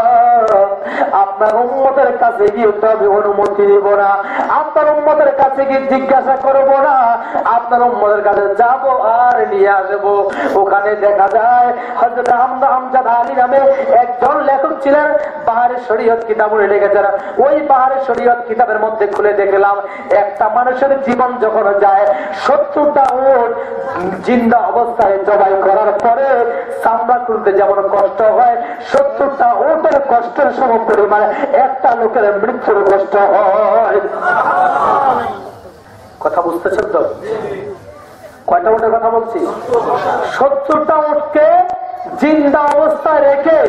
আপনার উম্মতের কাছে গিয়ে তো আমি অনুমতি দিব না, আপনার উম্মতের কাছে গিয়ে জিজ্ঞাসা করব না, আপনার উম্মতের কাছে যাব আর নিয়ে আসবো। ওখানে দেখা যায় হযরত আমজাদ আলী নামে একজন লেখক ছিলেন, বাহারে শরীয়ত কিতাব লিখেছেন। ওই বাহারে শরীয়ত কিতাবের মধ্যে খুলে দেখলাম, একটা মানুষের জীবন যখন যায় 70টা উট জিন্দা অবস্থায় জবাই করার পরে চামড়া তুলতে যেমন কষ্ট হয়, 70টা উটের কষ্টের সম পরিমাণে একটা লোকের মৃত্যুর কষ্ট হয়। কথা বুঝতেছেন তো? কয়টা উটের কথা বলছি? 70টা উটকে জিন্দা অবস্থায় রেখে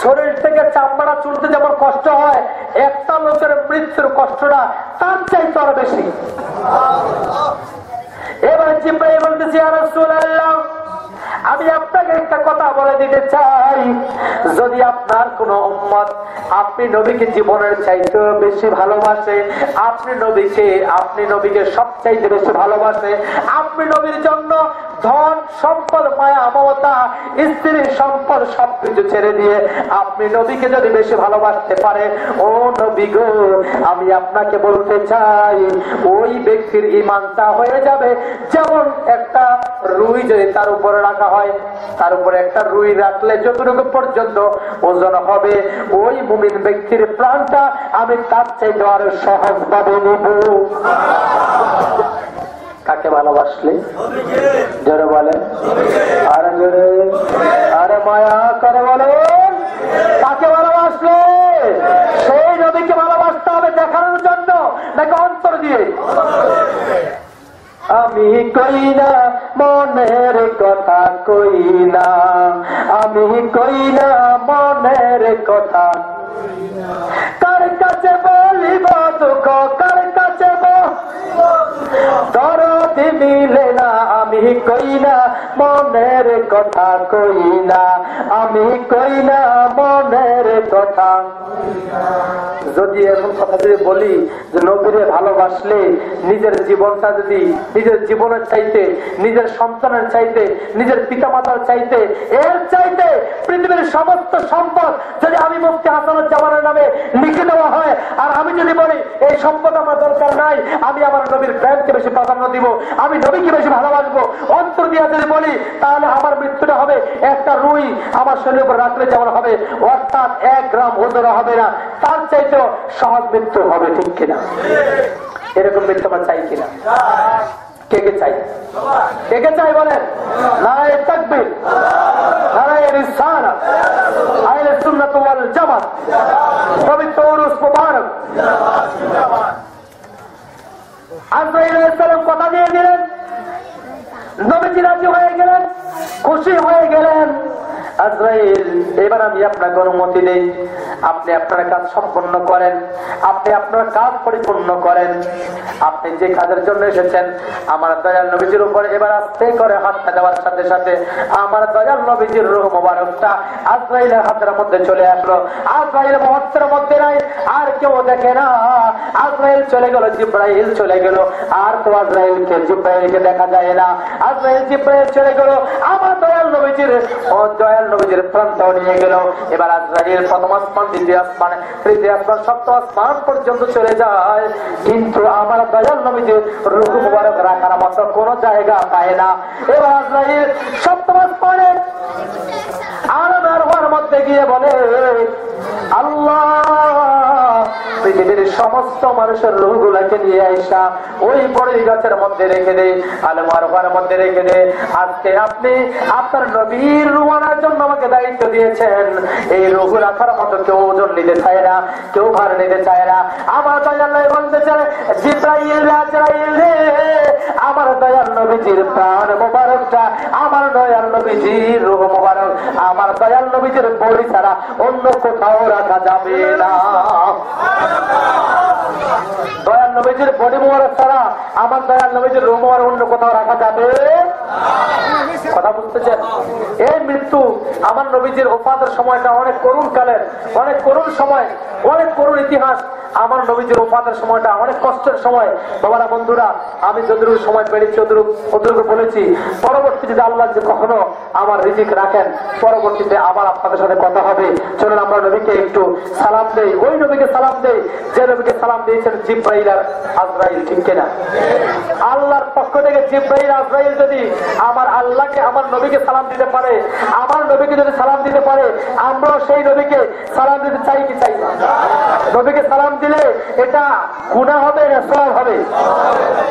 শরীর থেকে চামড়া চুলতে যেমন কষ্ট হয়, একটা লোকের মৃত্যুর কষ্টটা তার চাইতে আরো বেশি। এবার জিব্রাইল বলতেছি, ইয়া রাসূলুল্লাহ, আমি আপনাকে একটা কথা বলে দিতে চাই, যদি আপনার কোন উম্মত আপনি নবীকে জীবনের চাইতে বেশি ভালোবাসে, আপনি নবীকে সবচাইতে বেশি ভালোবাসে, আপনি নবীর জন্য ধন সম্পদ মায়া মমতা স্ত্রী সম্পদ সবকিছু ছেড়ে দিয়ে আপনি নবীকে যদি বেশি ভালোবাসতে পারে, ও নবী গো, আমি আপনাকে বলতে চাই ওই ব্যক্তির ঈমানটা হয়ে যাবে যেমন একটা রুই যদি তার উপরে রাখা হয়, তার উপরে একটা রুই রাখলে যতটুকু পর্যন্ত ওজন হবে, ওই মুমিন ব্যক্তির প্রাণটা আমি তার চাইতে আরো সহজ ভাবে নেব। কাকে ভালোবাসলে? জোরে বলেন, আরে জোরে, আরে মায়া করে বলেন, কাকে ভালোবাসলে? সেই নবীকে ভালোবাসতে হবে দেখানোর জন্য নাকি অন্তর দিয়ে? আমি কই না মনের কথা, কই না আমি, কই না মনের কথা, কার কাছে বলিব দুঃখ, কার কাছে দরদ মিলে না, আমি কই না মনের কথা, কই না আমি, কই না মনের কথা। যদি এমন কথা যদি বলি যে নবীরে ভালোবাসলে নিজের জীবনটা যদি নিজের জীবনের চাইতে, নিজের সন্তানের চাইতে, নিজের পিতামাতার চাইতে, এর চাইতে পৃথিবীর সমস্ত সম্পদ যদি আমি মুফতি হাসানুজ্জামানের নামে লিখে দেওয়া হয়, আর আমি যদি বলি এই সম্পদ আমার দরকার নাই, আমি আমার নবীর প্রেমকে বেশি প্রাধান্য দিব, আমি নবীকে বেশি ভালোবাসবো, অন্তর দিয়ে যদি বলি, তাহলে আমার মৃত্যুটা হবে একটা রুই আমার শরীরের উপর রাখলে যেমন হবে, অর্থাৎ 1 গ্রাম ওজন হবে না, তার চাইতেও সহজ মৃত্যু হবে। ঠিক কিনা? এরকম মৃত্যু আমরা চাই কিনা? কে কে চাই? কে কে চাই বলেন? নারায়ে তাকবীর, নারায়ে রিসালাত, আহলে সুন্নাত ওয়াল জামাত, পবিত্র উরুস মুবারক। আজরাইল আলাইহিস সালাম কথা দিয়ে দিলেন, নবীজি রাজি হয়ে গেলেন, খুশি হয়ে গেলেন। আজরাইল, এবার আমি আপনাকে অনুমতি দেই, আপনি আপনার কাজ সম্পন্ন করেন, আপনি আপনার কাজ পরিপূর্ণ করেন। আপনি যে কাজের জন্য এসেছেন আমার দয়াল নবীজির উপরে এবার আস্তে করে হাতটা দেওয়ার সাথে সাথে আমার দয়াল নবীজির রূহ মোবারকটা আজরাইলের হাতের মধ্যে চলে আসলো। আজরাইল মুহূর্তের মধ্যে নাই, আর কেউ দেখে না। আজরাইল চলে গেল, জিব্রাইল চলে গেল, আর তো জিব্রাইলকে দেখা যায় না। জিব্রাইল চলে গেল, আমার দয়াল নবীজির নবীজির প্রাণটাও নিয়ে গেল। এবার আজরাইল প্রথম আসমান, দ্বিতীয় আসমান, তৃতীয় আসমান, সপ্তম আসমান পর্যন্ত চলে যায়, কিন্তু আমার দয়াল নবীজির রূহ মুবারক রাখার মতো কোন জায়গা পায় না। এবার আজরাইল সপ্তম আসমানে আলমের হওয়ার মধ্যে গিয়ে বলে, আল্লাহ, পৃথিবীর সমস্ত মানুষের রূহগুলাকে নিয়ে আইসা ওই বড় গাছের মধ্যে রেখে দে, আলম আরফার মধ্যে রেখে দে। আজকে আপনি আপনার নবীর রূহ আনার জন্য আমাকে দায়িত্ব দিয়েছেন, এই রূহ রাখার মতো কেউ ওজন নিতে চায় না, কেউ ভার নিতে চায় না। আমার দয়াল নবী বলতেছেন, জিব্রাইল, আজরাইল রে, আমার দয়াল নবীজির প্রাণ মোবারকটা, আমার দয়াল নবীজির রূহ মোবারক, আমার দয়াল নবীজির বডি ছাড়া অন্য কোথাও রাখা যাবে না। দয়াল নবীজির বডি মোবারক ছাড়া আমার দয়াল নবীজির রূহ মোবারক অন্য কোথাও রাখা যাবে? কথা বুঝতেছেন? এই মৃত্যু আমার নবীজির ওফাতের সময়টা অনেক করুণ কালের, অনেক করুণ সময়, অনেক করুণ ইতিহাস। আমার নবীজির ওফাতের সময়টা অনেক কষ্টের সময়। বাবারা, বন্ধুরা, আমি যতটুকু সময় পেরেছি অতটুকু বলেছি। পরবর্তীতে আল্লাহ যে কখনো আমার রিজিক রাখেন, পরবর্তীতে আবার আপনাদের সাথে কথা হবে। চলুন আমরা নবীকে একটু সালাম দেই, ওই নবীকে সালাম দেই যে নবীকে সালাম দিয়েছেন জিবরাইল আর আজরাইল, ঠিক কিনা? আল্লাহর পক্ষ থেকে জিবরাইল আজরাইল যদি আমার আল্লাহকে, আমার নবীকে সালাম দিতে পারে, আমার নবীকে যদি সালাম দিতে পারে, আমরাও সেই নবীকে সালাম দিতে চাই কি চাই না? নবীকে সালাম দিলে এটা গুনাহ হবে না সওয়াব হবে?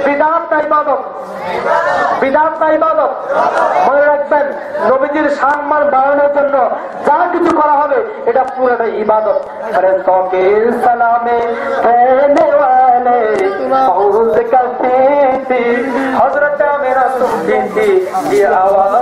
বিদআত না ইবাদত? বিদআত না ইবাদত? মনে রাখবেন, নবীজির সম্মান বাড়ানোর জন্য যা কিছু করা হবে এটা পুরোটাই ইবাদত। ফেরেশতাओं के सलामे कहने वाले बहुत करती थी हजरत मेरा सुनती थी ये आवाज